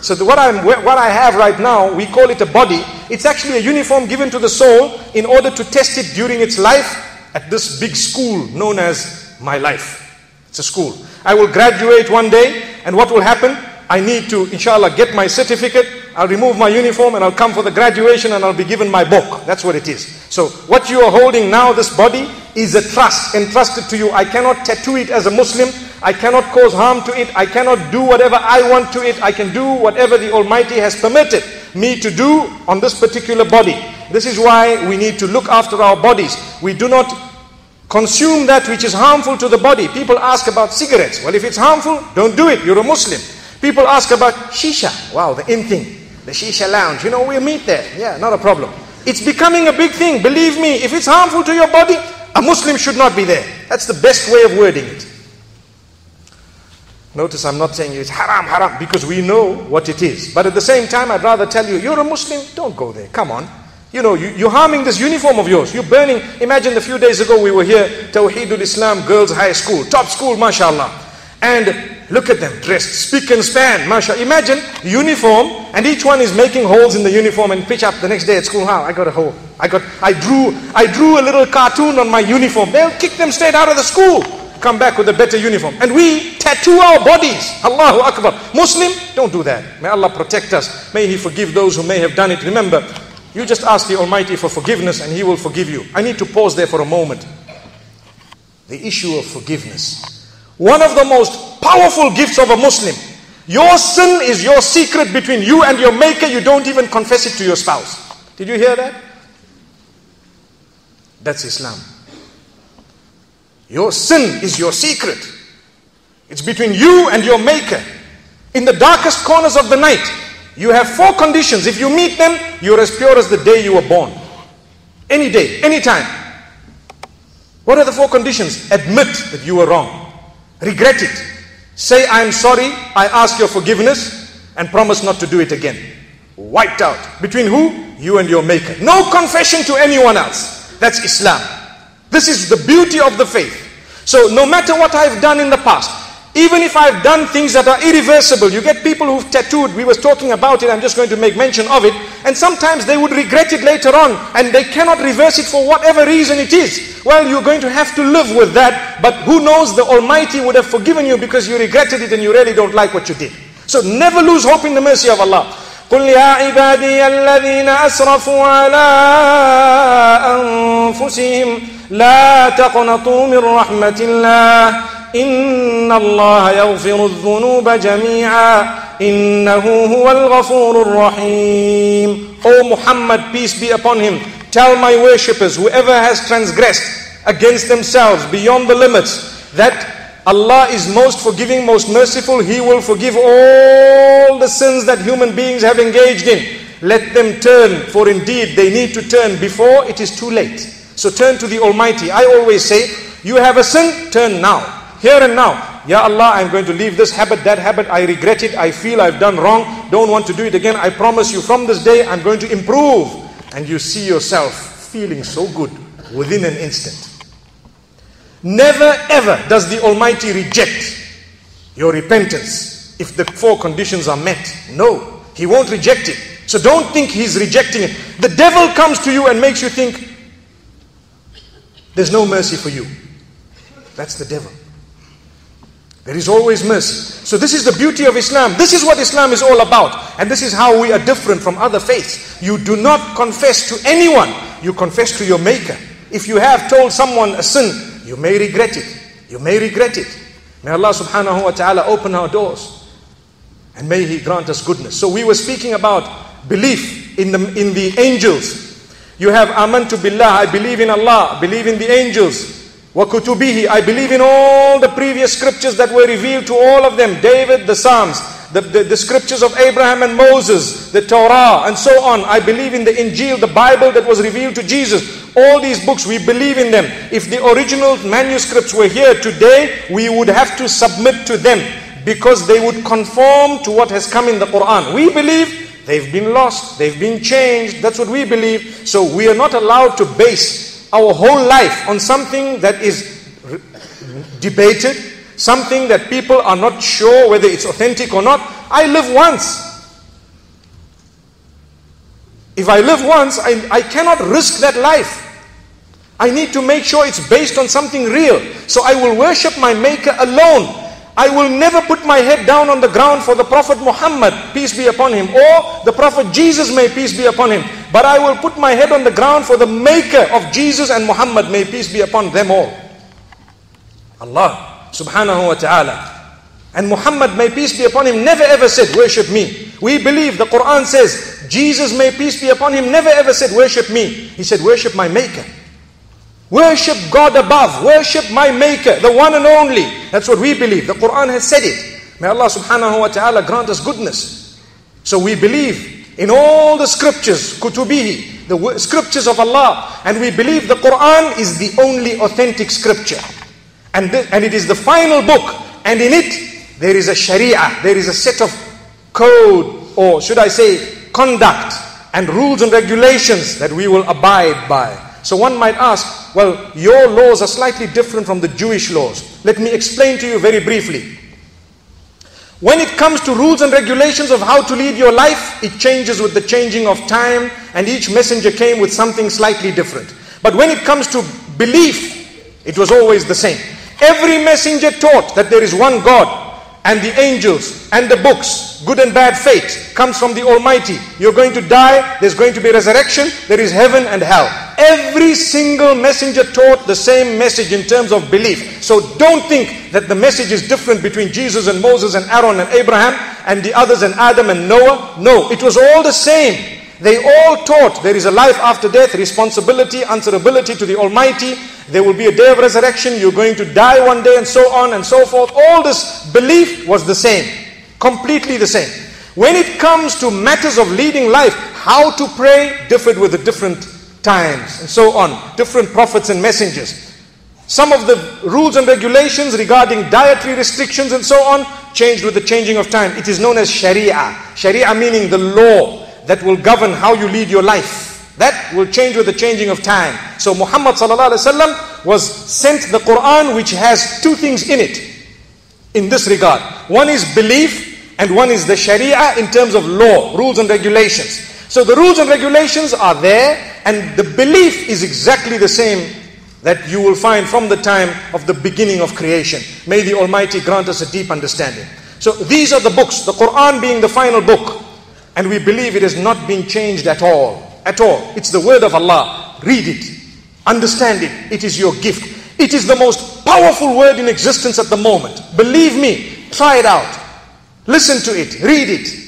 So what I have right now, we call it a body. It's actually a uniform given to the soul in order to test it during its life at this big school known as my life. It's a school. I will graduate one day, and what will happen? I need to, inshallah, get my certificate. I'll remove my uniform and I'll come for the graduation and I'll be given my book. That's what it is. So what you are holding now, this body, is a trust entrusted to you. I cannot tattoo it as a Muslim. I cannot cause harm to it. I cannot do whatever I want to it. I can do whatever the Almighty has permitted me to do on this particular body. This is why we need to look after our bodies. We do not consume that which is harmful to the body. People ask about cigarettes. Well, if it's harmful, don't do it. You're a Muslim. People ask about shisha. Wow, the in thing. The shisha lounge. We'll meet there. Yeah, not a problem. It's becoming a big thing. Believe me, if it's harmful to your body, a Muslim should not be there. That's the best way of wording it. Notice I'm not saying it's haram, because we know what it is. But at the same time, I'd rather tell you, you're a Muslim, don't go there. Come on. You're harming this uniform of yours. You're burning. Imagine a few days ago we were here, Tawheedul Islam Girls High School. Top school, mashallah. And look at them, dressed, spick and span, mashallah. Imagine uniform, and each one is making holes in the uniform and pitch up the next day at school. How? I got a hole. I drew a little cartoon on my uniform. They'll kick them straight out of the school. Come back with a better uniform. And we tattoo our bodies. Allahu Akbar. Muslim, don't do that. May Allah protect us. May He forgive those who may have done it. Remember, you just ask the Almighty for forgiveness and He will forgive you. I need to pause there for a moment. The issue of forgiveness. One of the most powerful gifts of a Muslim. Your sin is your secret between you and your Maker. You don't even confess it to your spouse. Did you hear that? That's Islam. Your sin is your secret. It's between you and your Maker. In the darkest corners of the night, you have 4 conditions. If you meet them, you're as pure as the day you were born. Any day, any time. What are the 4 conditions? Admit that you were wrong. Regret it. Say, I'm sorry, I ask your forgiveness, and promise not to do it again. Wiped out. Between who? You and your Maker. No confession to anyone else. That's Islam. This is the beauty of the faith. So no matter what I've done in the past, even if I've done things that are irreversible, you get people who've tattooed, we were talking about it, I'm just going to make mention of it, and sometimes they would regret it later on, and they cannot reverse it for whatever reason it is. Well, you're going to have to live with that, but who knows, the Almighty would have forgiven you because you regretted it and you really don't like what you did. So never lose hope in the mercy of Allah. قل يا عبادي الذين أسرفوا على أنفسهم لا تقنطوا من رحمة الله إن الله يغفر الذنوب جميعا إنه هو الغفور الرحيم. O Muhammad, peace be upon him, tell my worshippers, whoever has transgressed against themselves beyond the limits, that Allah is most forgiving, most merciful. He will forgive all the sins that human beings have engaged in. Let them turn, for indeed they need to turn before it is too late. So turn to the Almighty. I always say, you have a sin, turn now. Here and now. Ya Allah, I'm going to leave this habit, that habit. I regret it. I feel I've done wrong. Don't want to do it again. I promise you from this day, I'm going to improve. And you see yourself feeling so good within an instant. Never ever does the Almighty reject your repentance if the 4 conditions are met. No, He won't reject it. So don't think He's rejecting it. The devil comes to you and makes you think there's no mercy for you. That's the devil. There is always mercy. So this is the beauty of Islam. This is what Islam is all about. And this is how we are different from other faiths. You do not confess to anyone. You confess to your Maker. If you have told someone a sin, you may regret it. You may regret it. May Allah subhanahu wa ta'ala open our doors And may He grant us goodness. So we were speaking about belief in the angels. You have amantu billah, I believe in Allah, I believe in the angels. Wa kutubihi, I believe in all the previous scriptures that were revealed to all of them. David, the Psalms, the scriptures of Abraham and Moses, the Torah and so on. I believe in the Injil, the Bible that was revealed to Jesus. All these books, we believe in them. If the original manuscripts were here today, we would have to submit to them because they would conform to what has come in the Quran. We believe they've been lost, they've been changed. That's what we believe. So we are not allowed to base our whole life on something that is debated, something that people are not sure whether it's authentic or not. I live once. If I live once, I cannot risk that life. I need to make sure it's based on something real. So I will worship my Maker alone. I will never put my head down on the ground for the Prophet Muhammad, peace be upon him, or the Prophet Jesus, may peace be upon him. But I will put my head on the ground for the Maker of Jesus and Muhammad, may peace be upon them all. Allah subhanahu wa ta'ala. And Muhammad, may peace be upon him, never ever said, worship me. We believe, the Quran says, Jesus, may peace be upon him, never ever said, worship me. He said, worship my Maker. Worship God above. Worship my Maker, the one and only. That's what we believe. The Quran has said it. May Allah subhanahu wa ta'ala grant us goodness. So we believe in all the scriptures, kutubihi, the scriptures of Allah. And we believe the Quran is the only authentic scripture. And it is the final book. And in it, there is a sharia. There is a set of code, or should I say, conduct and rules and regulations that we will abide by. So one might ask, well, your laws are slightly different from the Jewish laws. Let me explain to you very briefly. When it comes to rules and regulations of how to lead your life, it changes with the changing of time, and each messenger came with something slightly different. But when it comes to belief, it was always the same. Every messenger taught that there is one God, and the angels and the books, good and bad fate comes from the Almighty. You're going to die, there's going to be resurrection, there is heaven and hell. Every single messenger taught the same message in terms of belief. So don't think that the message is different between Jesus and Moses and Aaron and Abraham and the others and Adam and Noah. No, it was all the same. They all taught there is a life after death, responsibility, answerability to the Almighty. There will be a day of resurrection, you're going to die one day, and so on and so forth. All this belief was the same, completely the same. When it comes to matters of leading life, how to pray differed with the different times and so on, different prophets and messengers. Some of the rules and regulations regarding dietary restrictions and so on changed with the changing of time. It is known as sharia. Sharia meaning the law that will govern how you lead your life. That will change with the changing of time. So Muhammad sallallahu alaihi wasallam was sent the Quran, which has two things in it in this regard. One is belief and one is the sharia in terms of law, rules and regulations. So the rules and regulations are there, and the belief is exactly the same that you will find from the time of the beginning of creation. May the Almighty grant us a deep understanding. So these are the books, the Quran being the final book. And we believe it has not been changed at all. At all. It's the word of Allah. Read it. Understand it. It is your gift. It is the most powerful word in existence at the moment. Believe me. Try it out. Listen to it. Read it.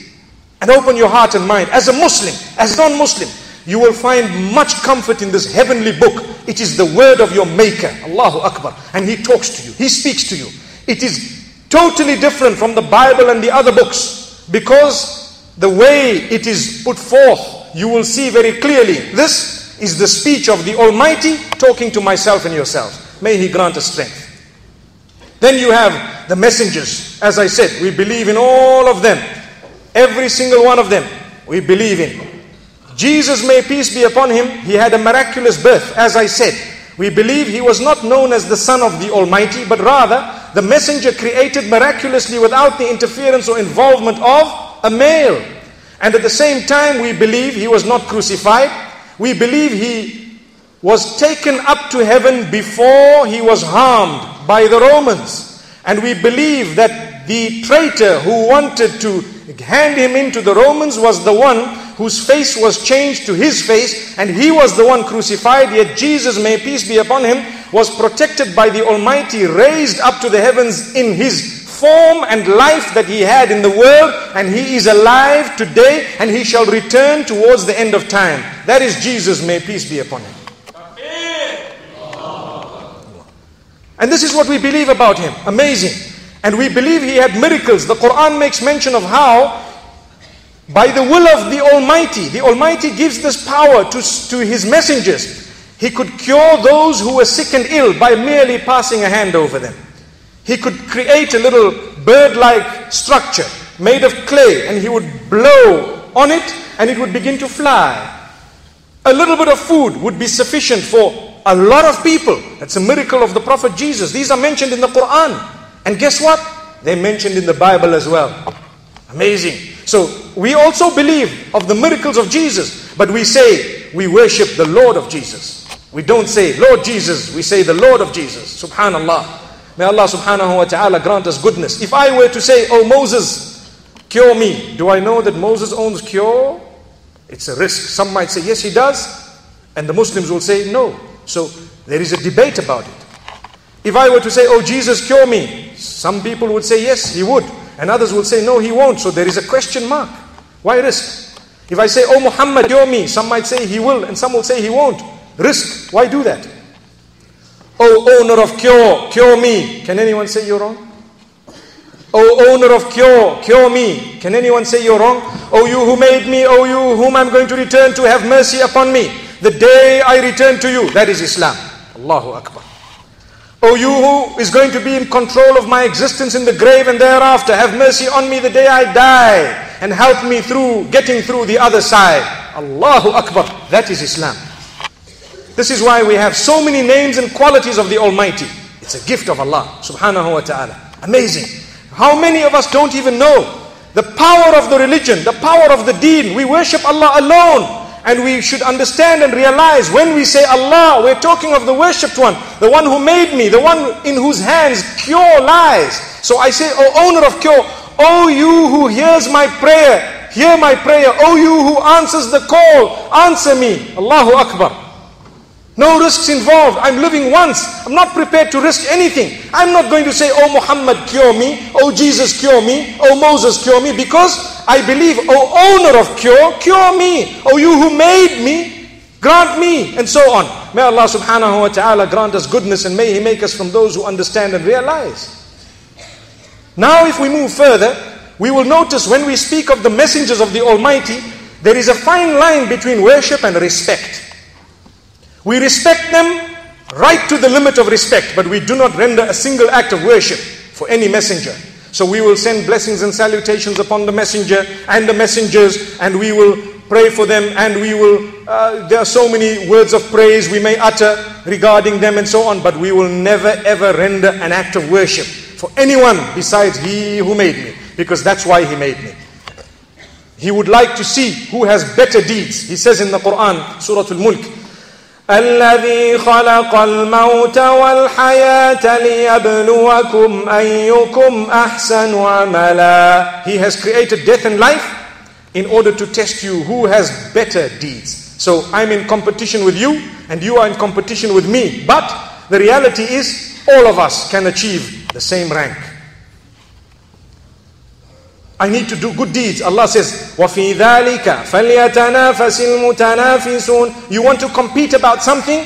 And open your heart and mind. As a Muslim, as non-Muslim, you will find much comfort in this heavenly book. It is the word of your Maker. Allahu Akbar. And He talks to you. He speaks to you. It is totally different from the Bible and the other books. Because the way it is put forth, you will see very clearly, this is the speech of the Almighty talking to myself and yourselves. May He grant us strength. Then you have the messengers. As I said, we believe in all of them. Every single one of them we believe in. Jesus, may peace be upon him, he had a miraculous birth. As I said, we believe he was not known as the Son of the Almighty, but rather the messenger created miraculously without the interference or involvement of a male. And at the same time, we believe he was not crucified. We believe he was taken up to heaven before he was harmed by the Romans. And we believe that the traitor who wanted to hand him into the Romans was the one whose face was changed to his face, and he was the one crucified. Yet Jesus, may peace be upon him, was protected by the Almighty, raised up to the heavens in his form and life that he had in the world, and he is alive today, and he shall return towards the end of time. That is Jesus, may peace be upon him. And this is what we believe about him. Amazing. And we believe he had miracles. The Quran makes mention of how, by the will of the Almighty gives this power to his messengers. He could cure those who were sick and ill by merely passing a hand over them. He could create a little bird-like structure made of clay, and he would blow on it and it would begin to fly. A little bit of food would be sufficient for a lot of people. That's a miracle of the Prophet Jesus. These are mentioned in the Quran. And guess what? They're mentioned in the Bible as well. Amazing. So we also believe of the miracles of Jesus, but we say we worship the Lord of Jesus. We don't say Lord Jesus, we say the Lord of Jesus. Subhanallah. May Allah subhanahu wa ta'ala grant us goodness. If I were to say, oh Moses, cure me, do I know that Moses owns cure? It's a risk. Some might say yes he does, and the Muslims will say no. So there is a debate about it. If I were to say, oh Jesus, cure me, some people would say yes he would, and others will say no he won't. So there is a question mark. Why risk? If I say, oh Muhammad, cure me, some might say he will and some will say he won't. Risk. Why do that? Oh owner of cure me. Can anyone say you're wrong? Oh owner of cure me. Can anyone say you're wrong? Oh you who made me, oh you whom I'm going to return to, have mercy upon me the day I return to you. That is Islam. Allahu Akbar. Oh you who is going to be in control of my existence in the grave and thereafter, have mercy on me the day I die and help me through getting through the other side. Allahu Akbar. That is Islam. This is why we have so many names and qualities of the Almighty. It's a gift of Allah subhanahu wa ta'ala. Amazing. How many of us don't even know the power of the religion, the power of the deen? We worship Allah alone. And we should understand and realize when we say Allah, we're talking of the worshipped one, the one who made me, the one in whose hands cure lies. So I say, oh owner of cure, oh you who hears my prayer, hear my prayer. Oh you who answers the call, answer me. Allahu Akbar. No risks involved. I'm living once. I'm not prepared to risk anything. I'm not going to say, oh Muhammad, cure me. Oh Jesus, cure me. Oh Moses, cure me. Because I believe, oh owner of cure me. Oh you who made me, grant me. And so on. May Allah subhanahu wa ta'ala grant us goodness, and may He make us from those who understand and realize. Now if we move further, we will notice when we speak of the messengers of the Almighty, there is a fine line between worship and respect. We respect them right to the limit of respect, but we do not render a single act of worship for any messenger. So we will send blessings and salutations upon the messenger and the messengers, and we will pray for them, and we will, there are so many words of praise we may utter regarding them and so on, but we will never ever render an act of worship for anyone besides He who made me, because that's why He made me. He would like to see who has better deeds. He says in the Quran, Surah Al-Mulk, الذي خلق الموت والحياة ليبلوكم أيكم أحسن عملا. He has created death and life in order to test you who has better deeds. So I'm in competition with you and you are in competition with me. But the reality is all of us can achieve the same rank. I need to do good deeds. Allah says, وَفِي ذَلِكَ فَلْيَتَنَافَسِ الْمُتَنَافِسُونَ. You want to compete about something?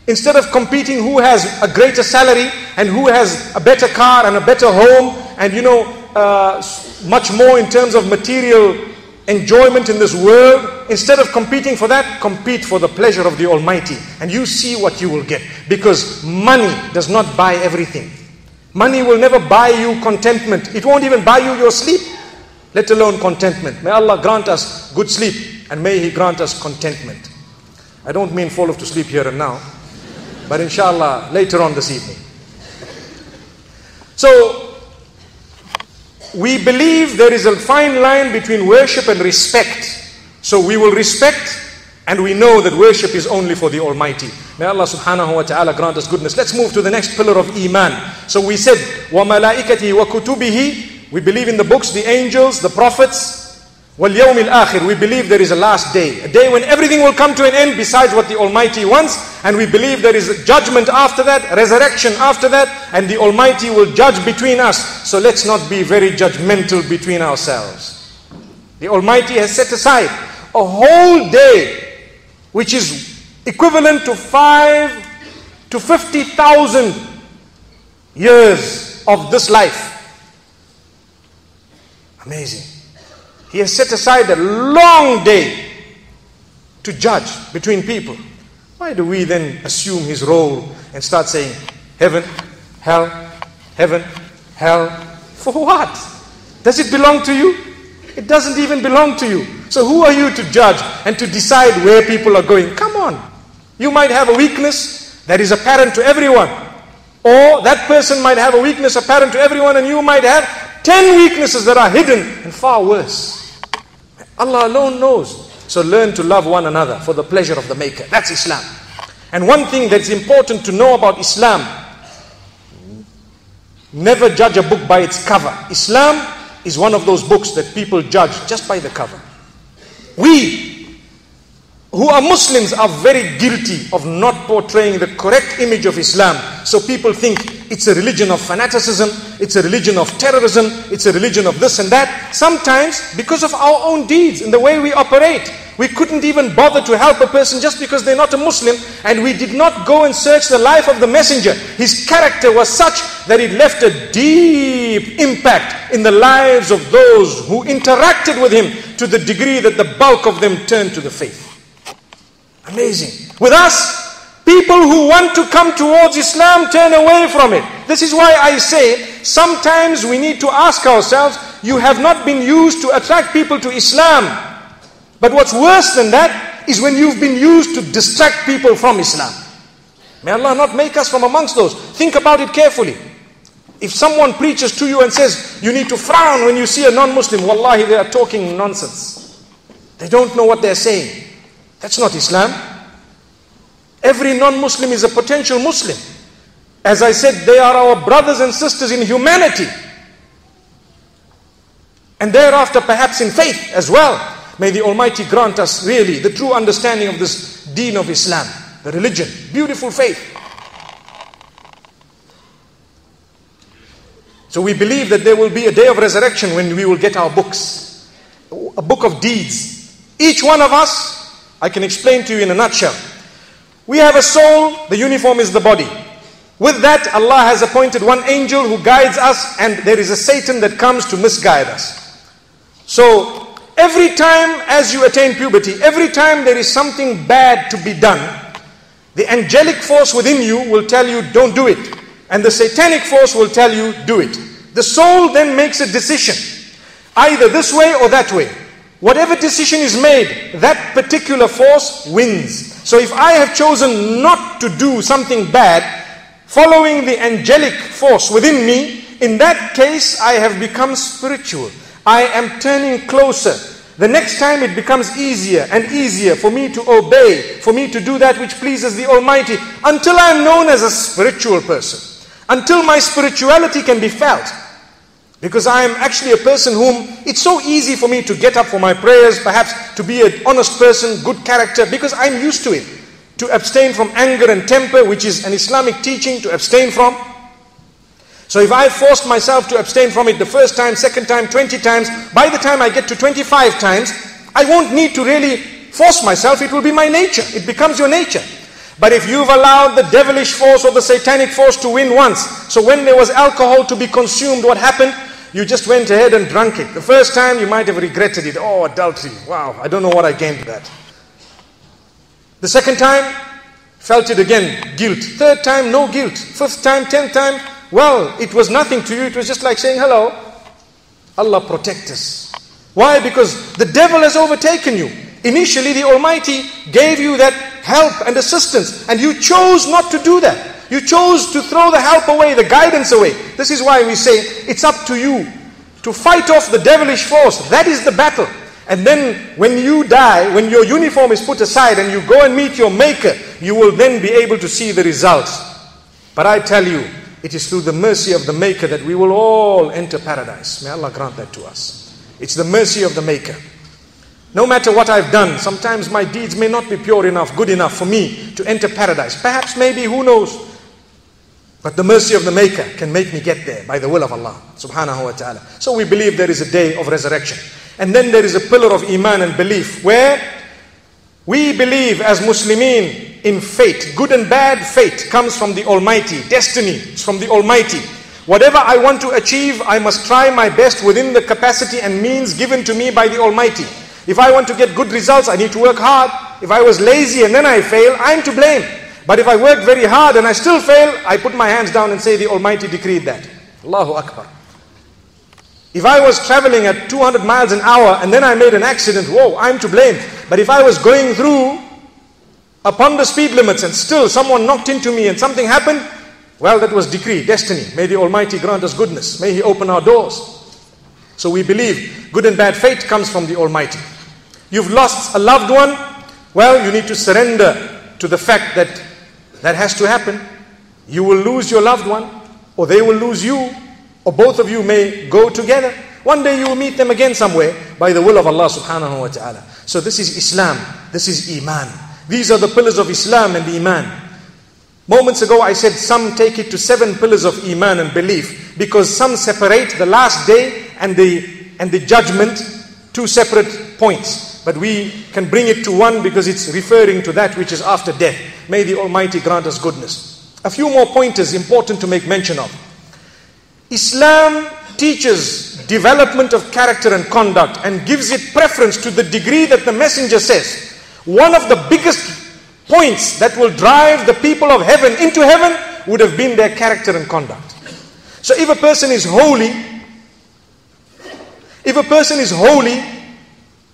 Instead of competing who has a greater salary and who has a better car and a better home and much more in terms of material enjoyment in this world, instead of competing for that, compete for the pleasure of the Almighty. And you see what you will get. Because money does not buy everything. Money will never buy you contentment. It won't even buy you your sleep, let alone contentment. May Allah grant us good sleep, and may He grant us contentment. I don't mean fall off to sleep here and now, but inshallah later on this evening. So we believe there is a fine line between worship and respect. So we will respect, and we know that worship is only for the Almighty. May Allah subhanahu wa ta'ala grant us goodness. Let's move to the next pillar of Iman. So we said, وَمَلَائِكَتِهِ وَكُتُبِهِ. We believe in the books, the angels, the prophets, وَالْيَوْمِ الْآخِرِ, we believe there is a last day. A day when everything will come to an end besides what the Almighty wants. And we believe there is a judgment after that, resurrection after that. And the Almighty will judge between us. So let's not be very judgmental between ourselves. The Almighty has set aside a whole day, which is equivalent to 5 to 50,000 years of this life. Amazing. He has set aside a long day to judge between people. Why do we then assume his role and start saying, heaven, hell, heaven, hell? For what? Does it belong to you? It doesn't even belong to you. So who are you to judge and to decide where people are going? Come on. You might have a weakness that is apparent to everyone. Or that person might have a weakness apparent to everyone, and you might have 10 weaknesses that are hidden and far worse. Allah alone knows. So learn to love one another for the pleasure of the Maker. That's Islam. And one thing that's important to know about Islam, never judge a book by its cover. Islam is one of those books that people judge just by the cover. We, who are Muslims, are very guilty of not portraying the correct image of Islam. So people think it's a religion of fanaticism, it's a religion of terrorism, it's a religion of this and that. Sometimes, because of our own deeds and the way we operate, we couldn't even bother to help a person just because they're not a Muslim, and we did not go and search the life of the messenger. His character was such that it left a deep impact in the lives of those who interacted with him, to the degree that the bulk of them turned to the faith. Amazing. With us, people who want to come towards Islam turn away from it. This is why I say, sometimes we need to ask ourselves, you have not been used to attract people to Islam. But what's worse than that is when you've been used to distract people from Islam. May Allah not make us from amongst those. Think about it carefully. If someone preaches to you and says, you need to frown when you see a non-Muslim, wallahi, they are talking nonsense. They don't know what they're saying. That's not Islam. Every non-Muslim is a potential Muslim. As I said, they are our brothers and sisters in humanity. And thereafter perhaps in faith as well. May the Almighty grant us really the true understanding of this deen of Islam, the religion, beautiful faith. So we believe that there will be a day of resurrection when we will get our books, a book of deeds. Each one of us, I can explain to you in a nutshell. We have a soul, the uniform is the body. With that, Allah has appointed one angel who guides us, and there is a Satan that comes to misguide us. So, every time as you attain puberty, every time there is something bad to be done, the angelic force within you will tell you, don't do it. And the satanic force will tell you, do it. The soul then makes a decision, either this way or that way. Whatever decision is made, that particular force wins. So if I have chosen not to do something bad, following the angelic force within me, in that case I have become spiritual. I am turning closer. The next time it becomes easier and easier for me to obey, for me to do that which pleases the Almighty, until I am known as a spiritual person. Until my spirituality can be felt. Because I am actually a person whom it's so easy for me to get up for my prayers, perhaps to be an honest person, good character, because I'm used to it. To abstain from anger and temper, which is an Islamic teaching to abstain from. So if I forced myself to abstain from it the first time, second time, 20 times, by the time I get to 25 times, I won't need to really force myself. It will be my nature. It becomes your nature. But if you've allowed the devilish force or the satanic force to win once, so when there was alcohol to be consumed, what happened? You just went ahead and drank it. The first time you might have regretted it. Oh, adultery. Wow, I don't know what I gained with that. The second time, felt it again, guilt. Third time, no guilt. Fifth time, 10th time, well, it was nothing to you. It was just like saying hello. Allah protect us. Why? Because the devil has overtaken you. Initially, the Almighty gave you that help and assistance, and you chose not to do that. You chose to throw the help away, the guidance away. This is why we say, it's up to you to fight off the devilish force. That is the battle. And then when you die, when your uniform is put aside and you go and meet your Maker, you will then be able to see the results. But I tell you, it is through the mercy of the Maker that we will all enter paradise. May Allah grant that to us. It's the mercy of the Maker. No matter what I've done, sometimes my deeds may not be pure enough, good enough for me to enter paradise. Perhaps, maybe, who knows? But the mercy of the Maker can make me get there by the will of Allah subhanahu wa ta'ala. So we believe there is a day of resurrection. And then there is a pillar of iman and belief where we believe as Muslimin in fate. Good and bad, fate comes from the Almighty. Destiny is from the Almighty. Whatever I want to achieve, I must try my best within the capacity and means given to me by the Almighty. If I want to get good results, I need to work hard. If I was lazy and then I fail, I'm to blame. But if I work very hard and I still fail, I put my hands down and say the Almighty decreed that. Allahu Akbar. If I was traveling at 200 miles an hour and then I made an accident, whoa, I'm to blame. But if I was going through upon the speed limits and still someone knocked into me and something happened, well, that was decree, destiny. May the Almighty grant us goodness. May He open our doors. So we believe good and bad fate comes from the Almighty. You've lost a loved one, well, you need to surrender to the fact that that has to happen. You will lose your loved one, or they will lose you, or both of you may go together. One day you will meet them again somewhere by the will of Allah subhanahu wa ta'ala. So this is Islam, this is Iman. These are the pillars of Islam and Iman. Moments ago I said some take it to 7 pillars of Iman and belief, because some separate the last day and the judgment, 2 separate points. But we can bring it to one because it's referring to that which is after death. May the Almighty grant us goodness. A few more pointers important to make mention of. Islam teaches development of character and conduct and gives it preference to the degree that the Messenger says. One of the biggest points that will drive the people of heaven into heaven would have been their character and conduct. So if a person is holy,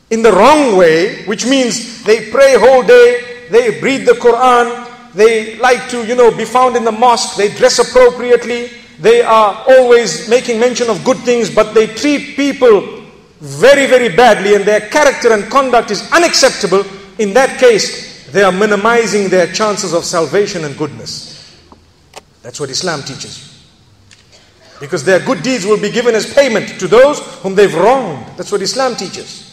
in the wrong way, which means they pray whole day, they read the Quran, they like to, be found in the mosque, they dress appropriately, they are always making mention of good things, but they treat people very, very badly and their character and conduct is unacceptable, in that case, they are minimizing their chances of salvation and goodness. That's what Islam teaches you. Because their good deeds will be given as payment to those whom they've wronged. That's what Islam teaches.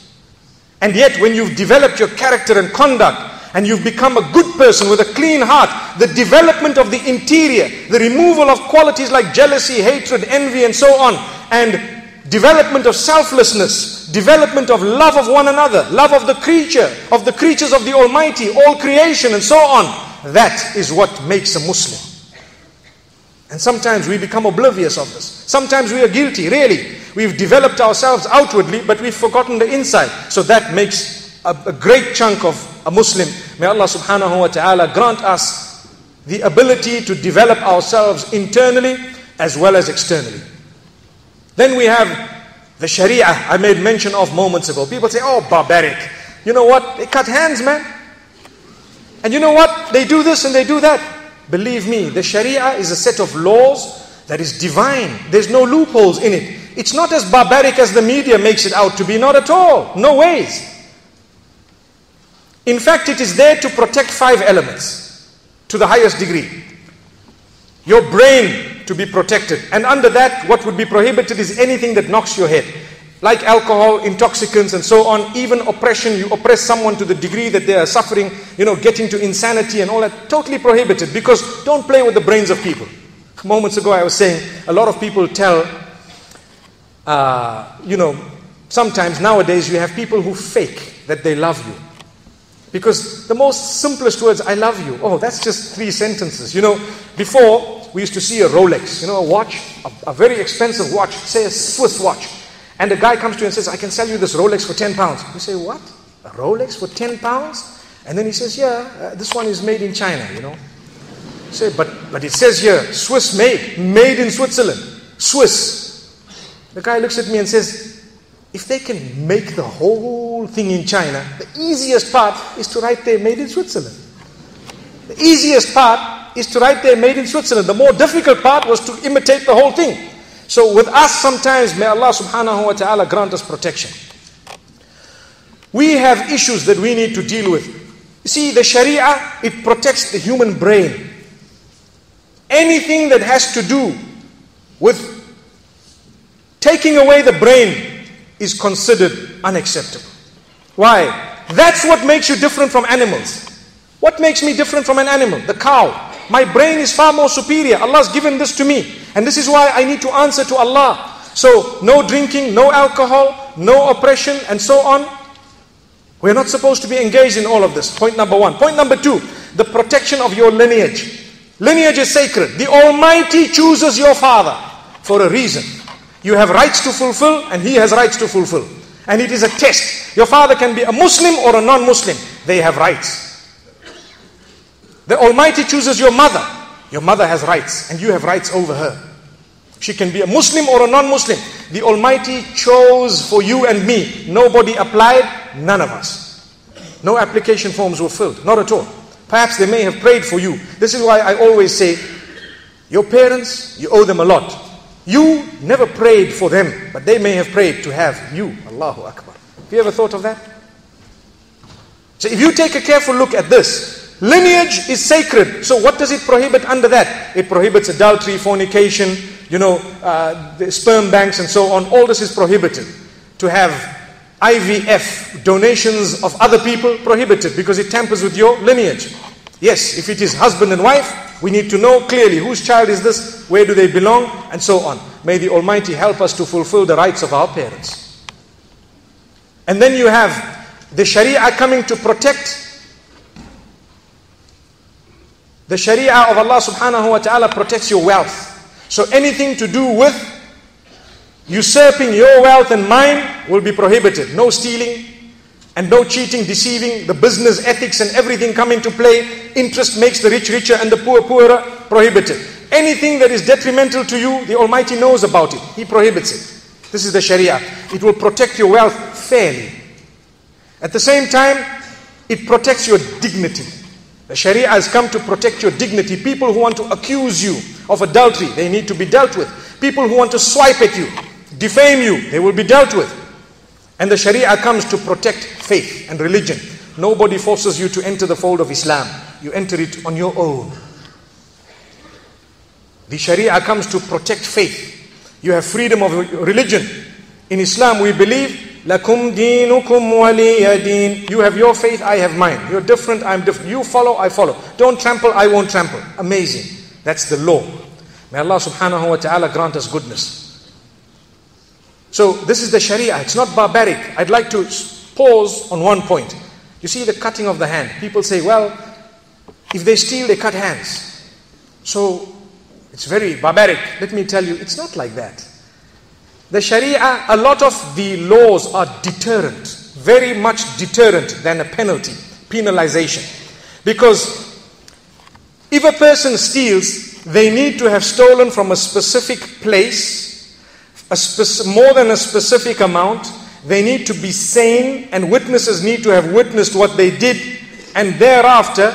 And yet when you've developed your character and conduct and you've become a good person with a clean heart, the development of the interior, the removal of qualities like jealousy, hatred, envy and so on, and development of selflessness, development of love of one another, love of the creature, of the creatures of the Almighty, all creation and so on, that is what makes a Muslim. And sometimes we become oblivious of this. Sometimes we are guilty, really. We've developed ourselves outwardly, but we've forgotten the inside. So that makes a great chunk of a Muslim. May Allah subhanahu wa ta'ala grant us the ability to develop ourselves internally as well as externally. Then we have the Sharia I made mention of moments ago. People say, oh, barbaric. You know what? They cut hands, man. And you know what? They do this and they do that. Believe me, the Sharia is a set of laws that is divine. There's no loopholes in it. It's not as barbaric as the media makes it out to be. Not at all. No ways. In fact, it is there to protect 5 elements to the highest degree. Your brain to be protected. And under that, what would be prohibited is anything that knocks your head. Like alcohol, intoxicants and so on. Even oppression, you oppress someone to the degree that they are suffering, getting to insanity and all that. Totally prohibited, because don't play with the brains of people. Moments ago I was saying, a lot of people tell, sometimes nowadays you have people who fake that they love you. Because the most simplest words, I love you. Oh, that's just 3 sentences. Before we used to see a Rolex, a watch, a very expensive watch, say a Swiss watch. And a guy comes to you and says, I can sell you this Rolex for 10 pounds. You say, what? A Rolex for 10 pounds? And then he says, yeah, this one is made in China, You say, but it says here, Swiss made in Switzerland, Swiss. The guy looks at me and says, if they can make the whole thing in China, the easiest part is to write there, made in Switzerland. The easiest part is to write there, made in Switzerland. The more difficult part was to imitate the whole thing. So with us sometimes, may Allah subhanahu wa ta'ala grant us protection. We have issues that we need to deal with. You see, the Sharia, it protects the human brain. Anything that has to do with taking away the brain is considered unacceptable. Why? That's what makes you different from animals. What makes me different from an animal? The cow. My brain is far more superior. Allah's given this to me. And this is why I need to answer to Allah. So, no drinking, no alcohol, no oppression, and so on. We're not supposed to be engaged in all of this. Point number one. Point number two, the protection of your lineage. Lineage is sacred. The Almighty chooses your father for a reason. You have rights to fulfill, and he has rights to fulfill. And it is a test. Your father can be a Muslim or a non-Muslim. They have rights. The Almighty chooses your mother. Your mother has rights, and you have rights over her. She can be a Muslim or a non-Muslim. The Almighty chose for you and me. Nobody applied, none of us. No application forms were filled, not at all. Perhaps they may have prayed for you. This is why I always say, your parents, you owe them a lot. You never prayed for them, but they may have prayed to have you. Allahu Akbar. Have you ever thought of that? So if you take a careful look at this, lineage is sacred. So what does it prohibit under that? It prohibits adultery, fornication, the sperm banks and so on. All this is prohibited. To have IVF, donations of other people, prohibited because it tampers with your lineage. Yes, if it is husband and wife, we need to know clearly whose child is this, where do they belong, and so on. May the Almighty help us to fulfill the rights of our parents. And then you have the Sharia coming to protect. The Sharia of Allah subhanahu wa ta'ala protects your wealth. So anything to do with usurping your wealth and mine will be prohibited. No stealing and no cheating, deceiving. The business ethics and everything come into play. Interest makes the rich richer and the poor poorer. Prohibited. Anything that is detrimental to you, the Almighty knows about it. He prohibits it. This is the Sharia. It will protect your wealth fairly. At the same time, it protects your dignity. The Sharia has come to protect your dignity. People who want to accuse you of adultery, they need to be dealt with. People who want to swipe at you, defame you, they will be dealt with. And the Sharia comes to protect faith and religion. Nobody forces you to enter the fold of Islam. You enter it on your own. The Sharia comes to protect faith. You have freedom of religion. In Islam we believe, Lakum deenukum waliya deen. You have your faith, I have mine. You're different, I'm different. You follow, I follow. Don't trample, I won't trample. Amazing. That's the law. May Allah subhanahu wa ta'ala grant us goodness. So this is the Sharia. It's not barbaric. I'd like to pause on one point. You see the cutting of the hand. People say, well, if they steal, they cut hands. So it's very barbaric. Let me tell you, it's not like that. The Sharia, a lot of the laws are deterrent, very much deterrent than a penalty, penalization. Because if a person steals, they need to have stolen from a specific place, more than a specific amount. They need to be sane, and witnesses need to have witnessed what they did. And thereafter,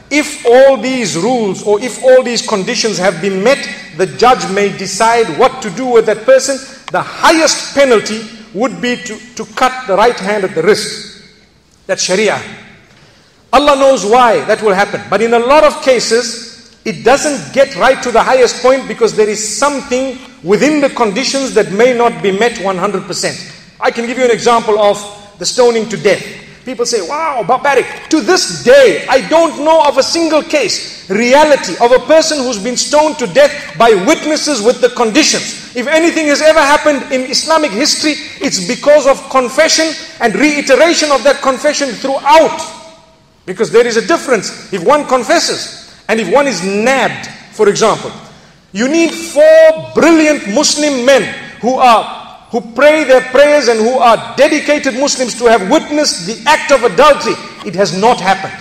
if all these rules or if all these conditions have been met, the judge may decide what to do with that person. The highest penalty would be to cut the right hand at the wrist. That's Sharia. Allah knows why that will happen. But in a lot of cases, it doesn't get right to the highest point because there is something within the conditions that may not be met 100%. I can give you an example of the stoning to death. People say, wow, barbaric. To this day, I don't know of a single case, reality, of a person who's been stoned to death by witnesses with the conditions. If anything has ever happened in Islamic history, it's because of confession and reiteration of that confession throughout. Because there is a difference. If one confesses and if one is nabbed, for example, you need 4 brilliant Muslim men who pray their prayers and who are dedicated Muslims to have witnessed the act of adultery. It has not happened.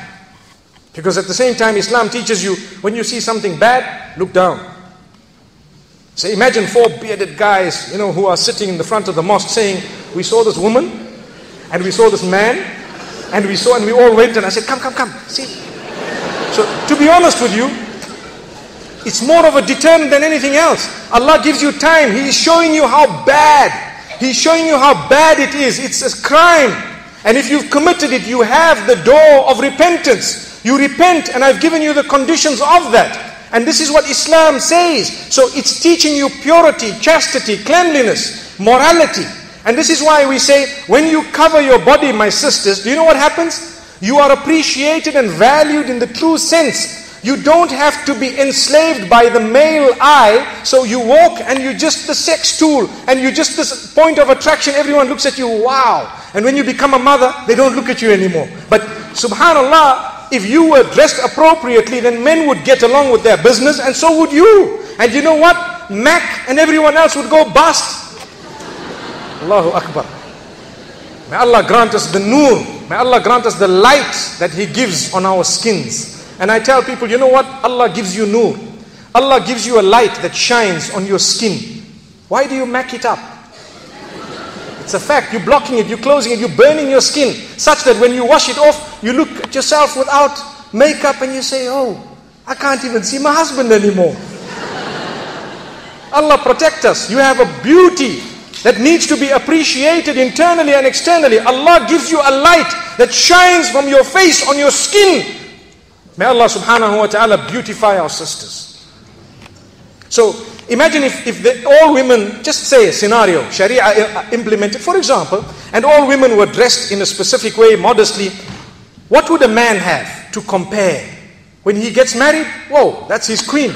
Because at the same time, Islam teaches you, when you see something bad, look down. So imagine 4 bearded guys, who are sitting in the front of the mosque saying, we saw this woman, and we saw this man, and we all went, and I said, come, see. So to be honest with you, it's more of a deterrent than anything else. Allah gives you time. He is showing you how bad. He's showing you how bad it is. It's a crime. And if you've committed it, you have the door of repentance. You repent, and I've given you the conditions of that. And this is what Islam says. So it's teaching you purity, chastity, cleanliness, morality. And this is why we say, when you cover your body, my sisters, do you know what happens? You are appreciated and valued in the true sense. You don't have to be enslaved by the male eye. So you walk and you're just the sex tool, and you're just this point of attraction. Everyone looks at you, wow. And when you become a mother, they don't look at you anymore. But subhanallah, if you were dressed appropriately, then men would get along with their business, and so would you. And you know what? Mac and everyone else would go bust. Allahu Akbar. May Allah grant us the nur. May Allah grant us the light that He gives on our skins. And I tell people, you know what? Allah gives you nur. Allah gives you a light that shines on your skin. Why do you mac it up? It's a fact. You're blocking it, you're closing it, you're burning your skin, such that when you wash it off, you look at yourself without makeup and you say, oh, I can't even see my husband anymore. Allah protect us. You have a beauty that needs to be appreciated internally and externally. Allah gives you a light that shines from your face on your skin. May Allah subhanahu wa ta'ala beautify our sisters. So imagine if all women, just say a scenario, Sharia implemented, for example, and all women were dressed in a specific way, modestly. What would a man have to compare? When he gets married, whoa, that's his queen.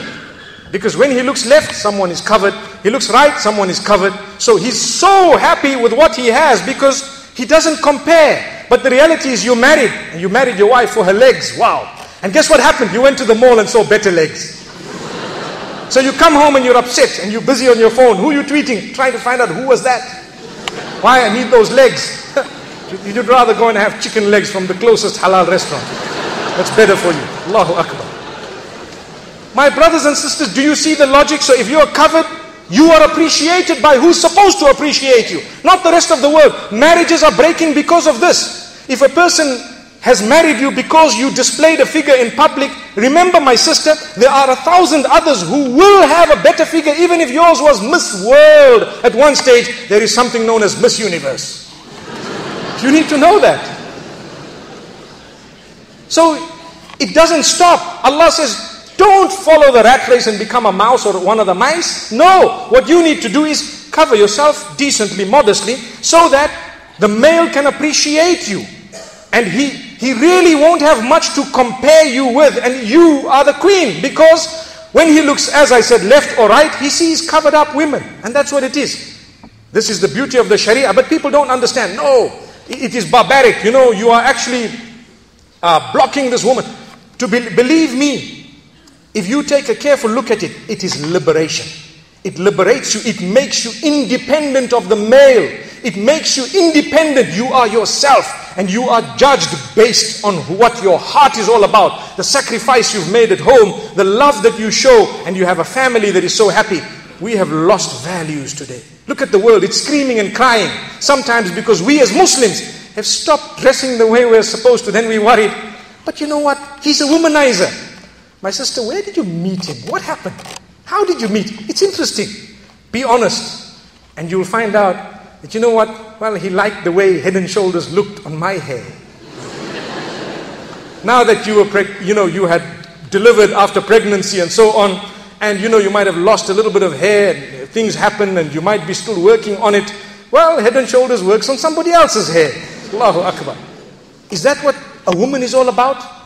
Because when he looks left, someone is covered. He looks right, someone is covered. So he's so happy with what he has because he doesn't compare. But the reality is you're married, and you married your wife for her legs. Wow. And guess what happened? You went to the mall and saw better legs. So you come home and you're upset and you're busy on your phone. Who are you tweeting? Trying to find out who was that. Why I need those legs. You'd rather go and have chicken legs from the closest halal restaurant. That's better for you. Allahu Akbar. My brothers and sisters, do you see the logic? So if you are covered, you are appreciated by who's supposed to appreciate you, not the rest of the world. Marriages are breaking because of this. If a person has married you because you displayed a figure in public, remember, my sister, there are 1,000 others who will have a better figure. Even if yours was Miss World at one stage, there is something known as Miss Universe. You need to know that. So it doesn't stop. Allah says, don't follow the rat race and become a mouse or one of the mice. No, what you need to do is cover yourself decently, modestly, so that the male can appreciate you. And he really won't have much to compare you with, and you are the queen. Because when he looks, as I said, left or right, he sees covered up women. And that's what it is. This is the beauty of the Sharia. But people don't understand. No, it is barbaric. You know, you are actually blocking this woman. Believe me, if you take a careful look at it, it is liberation. It liberates you. It makes you independent of the male. It makes you independent. You are yourself. And you are judged based on what your heart is all about. The sacrifice you've made at home. The love that you show. And you have a family that is so happy. We have lost values today. Look at the world. It's screaming and crying. Sometimes because we as Muslims have stopped dressing the way we're supposed to. Then we worry. But you know what? He's a womanizer. My sister, where did you meet him? What happened? How did you meet? It's interesting. Be honest. And you'll find out that, you know what? Well, he liked the way Head and Shoulders looked on my hair. Now that you were, you had delivered after pregnancy and so on, and you might have lost a little bit of hair, and things happen, and you might be still working on it. Well, Head and Shoulders works on somebody else's hair. Allahu Akbar. Is that what a woman is all about?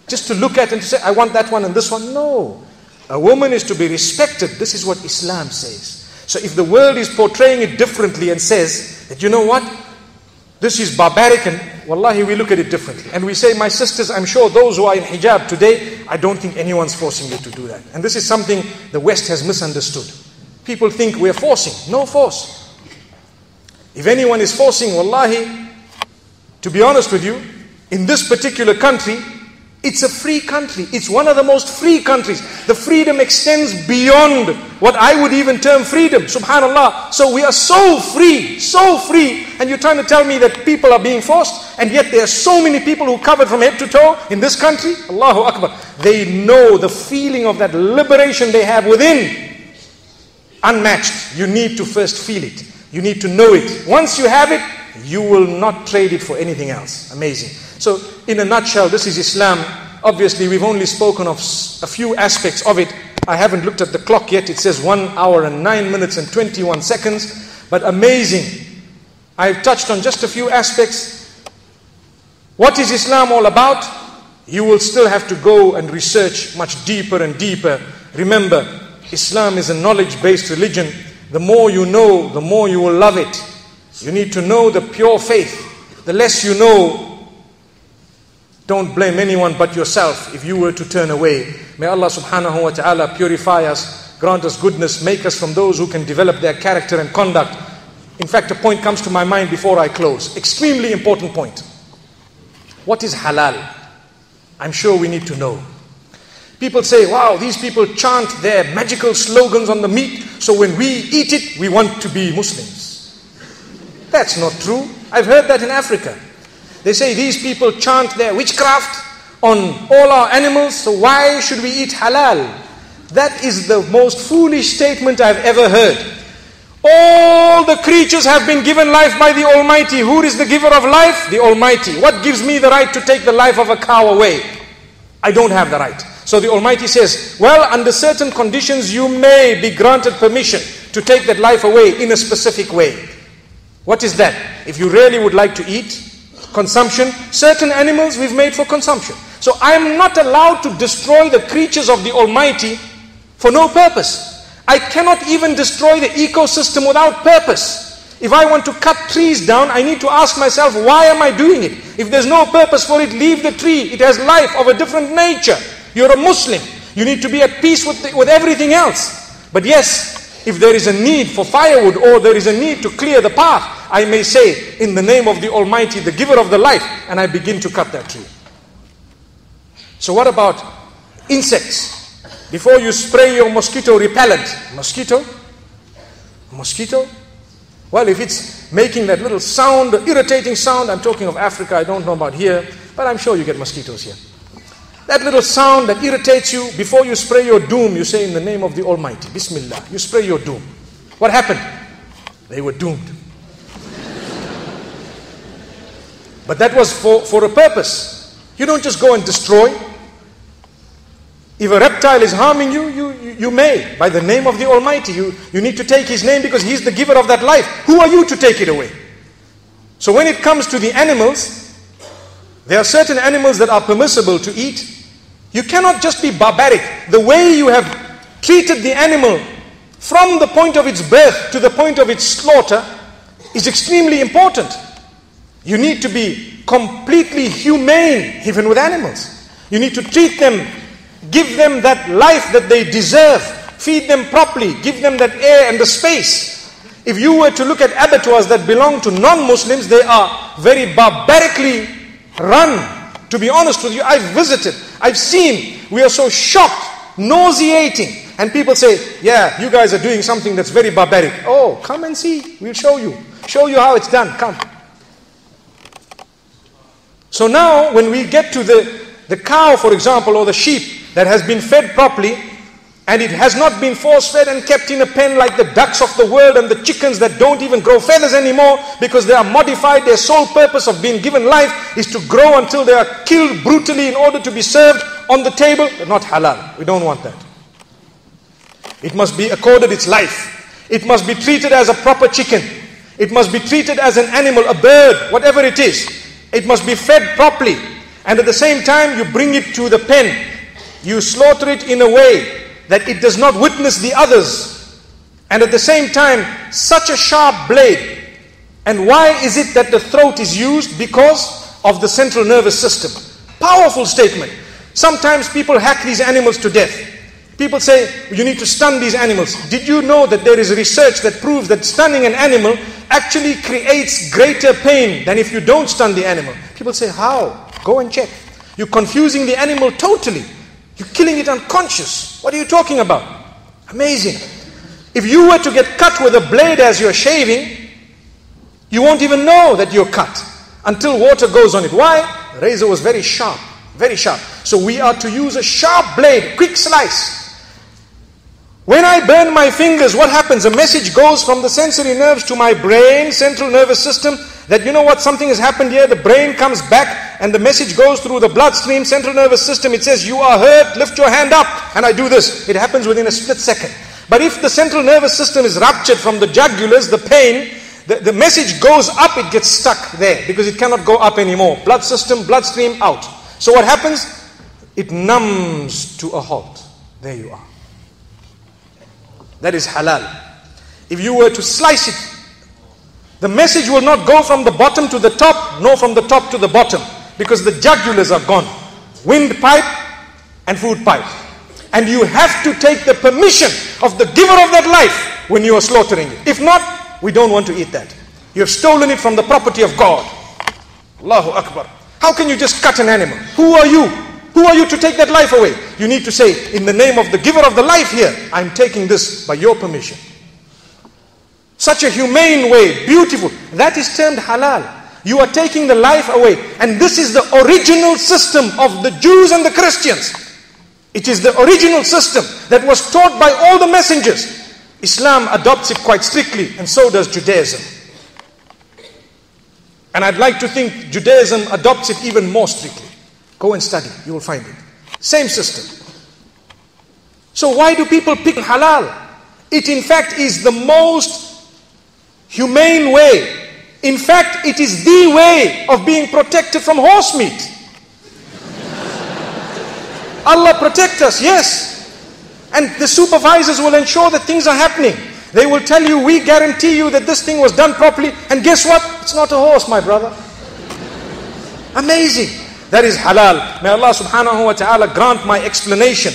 Just to look at and to say, I want that one and this one? No. A woman is to be respected. This is what Islam says. So if the world is portraying it differently and says that, you know what, this is barbaric, and wallahi, we look at it differently. And we say, my sisters, I'm sure those who are in hijab today, I don't think anyone's forcing you to do that. And this is something the West has misunderstood. People think we're forcing. No force. If anyone is forcing, wallahi, to be honest with you, in this particular country, it's a free country. It's one of the most free countries. The freedom extends beyond what I would even term freedom. Subhanallah. So we are so free. And you're trying to tell me that people are being forced, and yet there are so many people who covered from head to toe in this country. Allahu Akbar. They know the feeling of that liberation they have within. Unmatched. You need to first feel it. You need to know it. Once you have it, you will not trade it for anything else. Amazing. So, in a nutshell, this is Islam. Obviously, we've only spoken of a few aspects of it. I haven't looked at the clock yet. It says 1 hour and 9 minutes and 21 seconds. But amazing. I've touched on just a few aspects. What is Islam all about? You will still have to go and research much deeper and deeper. Remember, Islam is a knowledge-based religion. The more you know, the more you will love it. You need to know the pure faith. The less you know, don't blame anyone but yourself if you were to turn away. May Allah subhanahu wa ta'ala purify us, grant us goodness, make us from those who can develop their character and conduct. In fact, a point comes to my mind before I close. Extremely important point. What is halal? I'm sure we need to know. People say, wow, these people chant their magical slogans on the meat, so when we eat it, we want to be Muslims. That's not true. I've heard that in Africa. They say these people chant their witchcraft on all our animals, so why should we eat halal? That is the most foolish statement I've ever heard. All the creatures have been given life by the Almighty. Who is the giver of life? The Almighty. What gives me the right to take the life of a cow away? I don't have the right. So the Almighty says, well, under certain conditions you may be granted permission to take that life away in a specific way. What is that? If you really would like to eat, consumption, certain animals we've made for consumption. So I am not allowed to destroy the creatures of the Almighty for no purpose. I cannot even destroy the ecosystem without purpose. If I want to cut trees down, I need to ask myself, why am I doing it? If there's no purpose for it, leave the tree. It has life of a different nature. You're a Muslim. You need to be at peace with everything else. But yes, if there is a need for firewood or there is a need to clear the path, I may say, in the name of the Almighty, the giver of the life, and I begin to cut that tree. So what about insects? Before you spray your mosquito repellent, mosquito? Well, if it's making that little sound, irritating sound, I'm talking of Africa, I don't know about here, but I'm sure you get mosquitoes here. That little sound that irritates you, before you spray your doom, you say in the name of the Almighty, Bismillah, you spray your doom. What happened? They were doomed. But that was for a purpose. You don't just go and destroy. If a reptile is harming you, you may. By the name of the Almighty, you need to take His name because He's the giver of that life. Who are you to take it away? So when it comes to the animals, there are certain animals that are permissible to eat. You cannot just be barbaric. The way you have treated the animal from the point of its birth to the point of its slaughter is extremely important. You need to be completely humane even with animals. You need to treat them, give them that life that they deserve, feed them properly, give them that air and the space. If you were to look at abattoirs that belong to non-Muslims, they are very barbarically run. To be honest with you, I've visited, I've seen, we are so shocked, nauseating. And people say, yeah, you guys are doing something that's very barbaric. Oh, come and see, we'll show you how it's done, come. So now, when we get to the cow, for example, or the sheep that has been fed properly, and it has not been force-fed and kept in a pen like the ducks of the world and the chickens that don't even grow feathers anymore because they are modified. Their sole purpose of being given life is to grow until they are killed brutally in order to be served on the table. They're not halal. We don't want that. It must be accorded its life. It must be treated as a proper chicken. It must be treated as an animal, a bird, whatever it is. It must be fed properly. And at the same time, you bring it to the pen. You slaughter it in a way that it does not witness the others. And at the same time, such a sharp blade. And why is it that the throat is used? Because of the central nervous system. Powerful statement. Sometimes people hack these animals to death. People say, you need to stun these animals. Did you know that there is research that proves that stunning an animal actually creates greater pain than if you don't stun the animal? People say, how? Go and check. You're confusing the animal totally. You're killing it unconscious. What are you talking about? Amazing. If you were to get cut with a blade as you're shaving, you won't even know that you're cut until water goes on it. Why? The razor was very sharp, very sharp. So we are to use a sharp blade, quick slice. When I burn my fingers, what happens? A message goes from the sensory nerves to my brain, central nervous system, that you know what, something has happened here. The brain comes back and the message goes through the bloodstream, central nervous system. It says, you are hurt, lift your hand up. And I do this. It happens within a split second. But if the central nervous system is ruptured from the jugulars, the pain, the message goes up, it gets stuck there because it cannot go up anymore. Blood system, bloodstream out. So what happens? It numbs to a halt. There you are. That is halal. If you were to slice it, the message will not go from the bottom to the top, nor from the top to the bottom, because the jugulars are gone. Windpipe and food pipe. And you have to take the permission of the giver of that life when you are slaughtering it. If not, we don't want to eat that. You have stolen it from the property of God. Allahu Akbar. How can you just cut an animal? Who are you? Who are you to take that life away? You need to say, in the name of the giver of the life here, I'm taking this by your permission. Such a humane way, beautiful. That is termed halal. You are taking the life away. And this is the original system of the Jews and the Christians. It is the original system that was taught by all the messengers. Islam adopts it quite strictly, and so does Judaism. And I'd like to think Judaism adopts it even more strictly. Go and study, you will find it. Same system. So why do people pick halal? It in fact is the most humane way. In fact, it is the way of being protected from horse meat. Allah protect us, yes. And the supervisors will ensure that things are happening. They will tell you, we guarantee you that this thing was done properly. And guess what? It's not a horse, my brother. Amazing. That is halal. May Allah subhanahu wa ta'ala grant my explanation,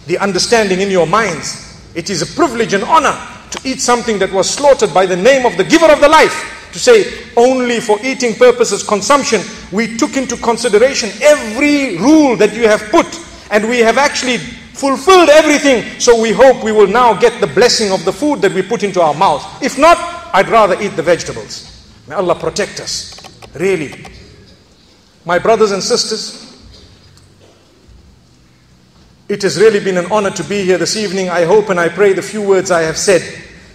the understanding in your minds. It is a privilege and honor to eat something that was slaughtered by the name of the giver of the life. To say only for eating purposes, consumption, we took into consideration every rule that you have put. And we have actually fulfilled everything. So we hope we will now get the blessing of the food that we put into our mouth. If not, I'd rather eat the vegetables. May Allah protect us. Really. My brothers and sisters, it has really been an honor to be here this evening. I hope and I pray the few words I have said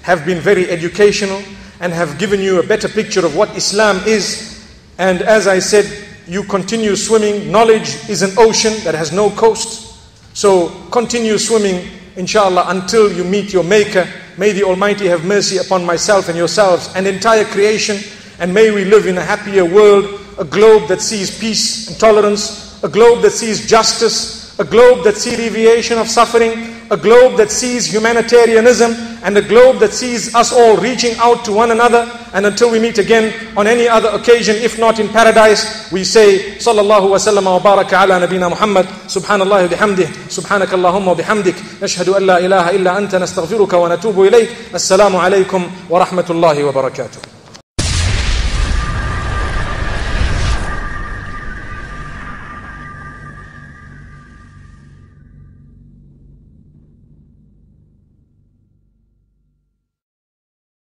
have been very educational and have given you a better picture of what Islam is. And as I said, you continue swimming. Knowledge is an ocean that has no coast. So continue swimming, inshallah, until you meet your Maker. May the Almighty have mercy upon myself and yourselves and entire creation. And may we live in a happier world, a globe that sees peace and tolerance, a globe that sees justice, a globe that sees alleviation of suffering, a globe that sees humanitarianism, and a globe that sees us all reaching out to one another. And until we meet again on any other occasion, if not in paradise, we say, Sallallahu wa sallam wa baraka ala nabina Muhammad, Subhanallah wa bihamdih, Subhanakallahumma wa bihamdik, Nashhadu an la ilaha illa anta nastaghfiruka wa natubu ilayk. Assalamu alaikum wa rahmatullahi wa barakatuh.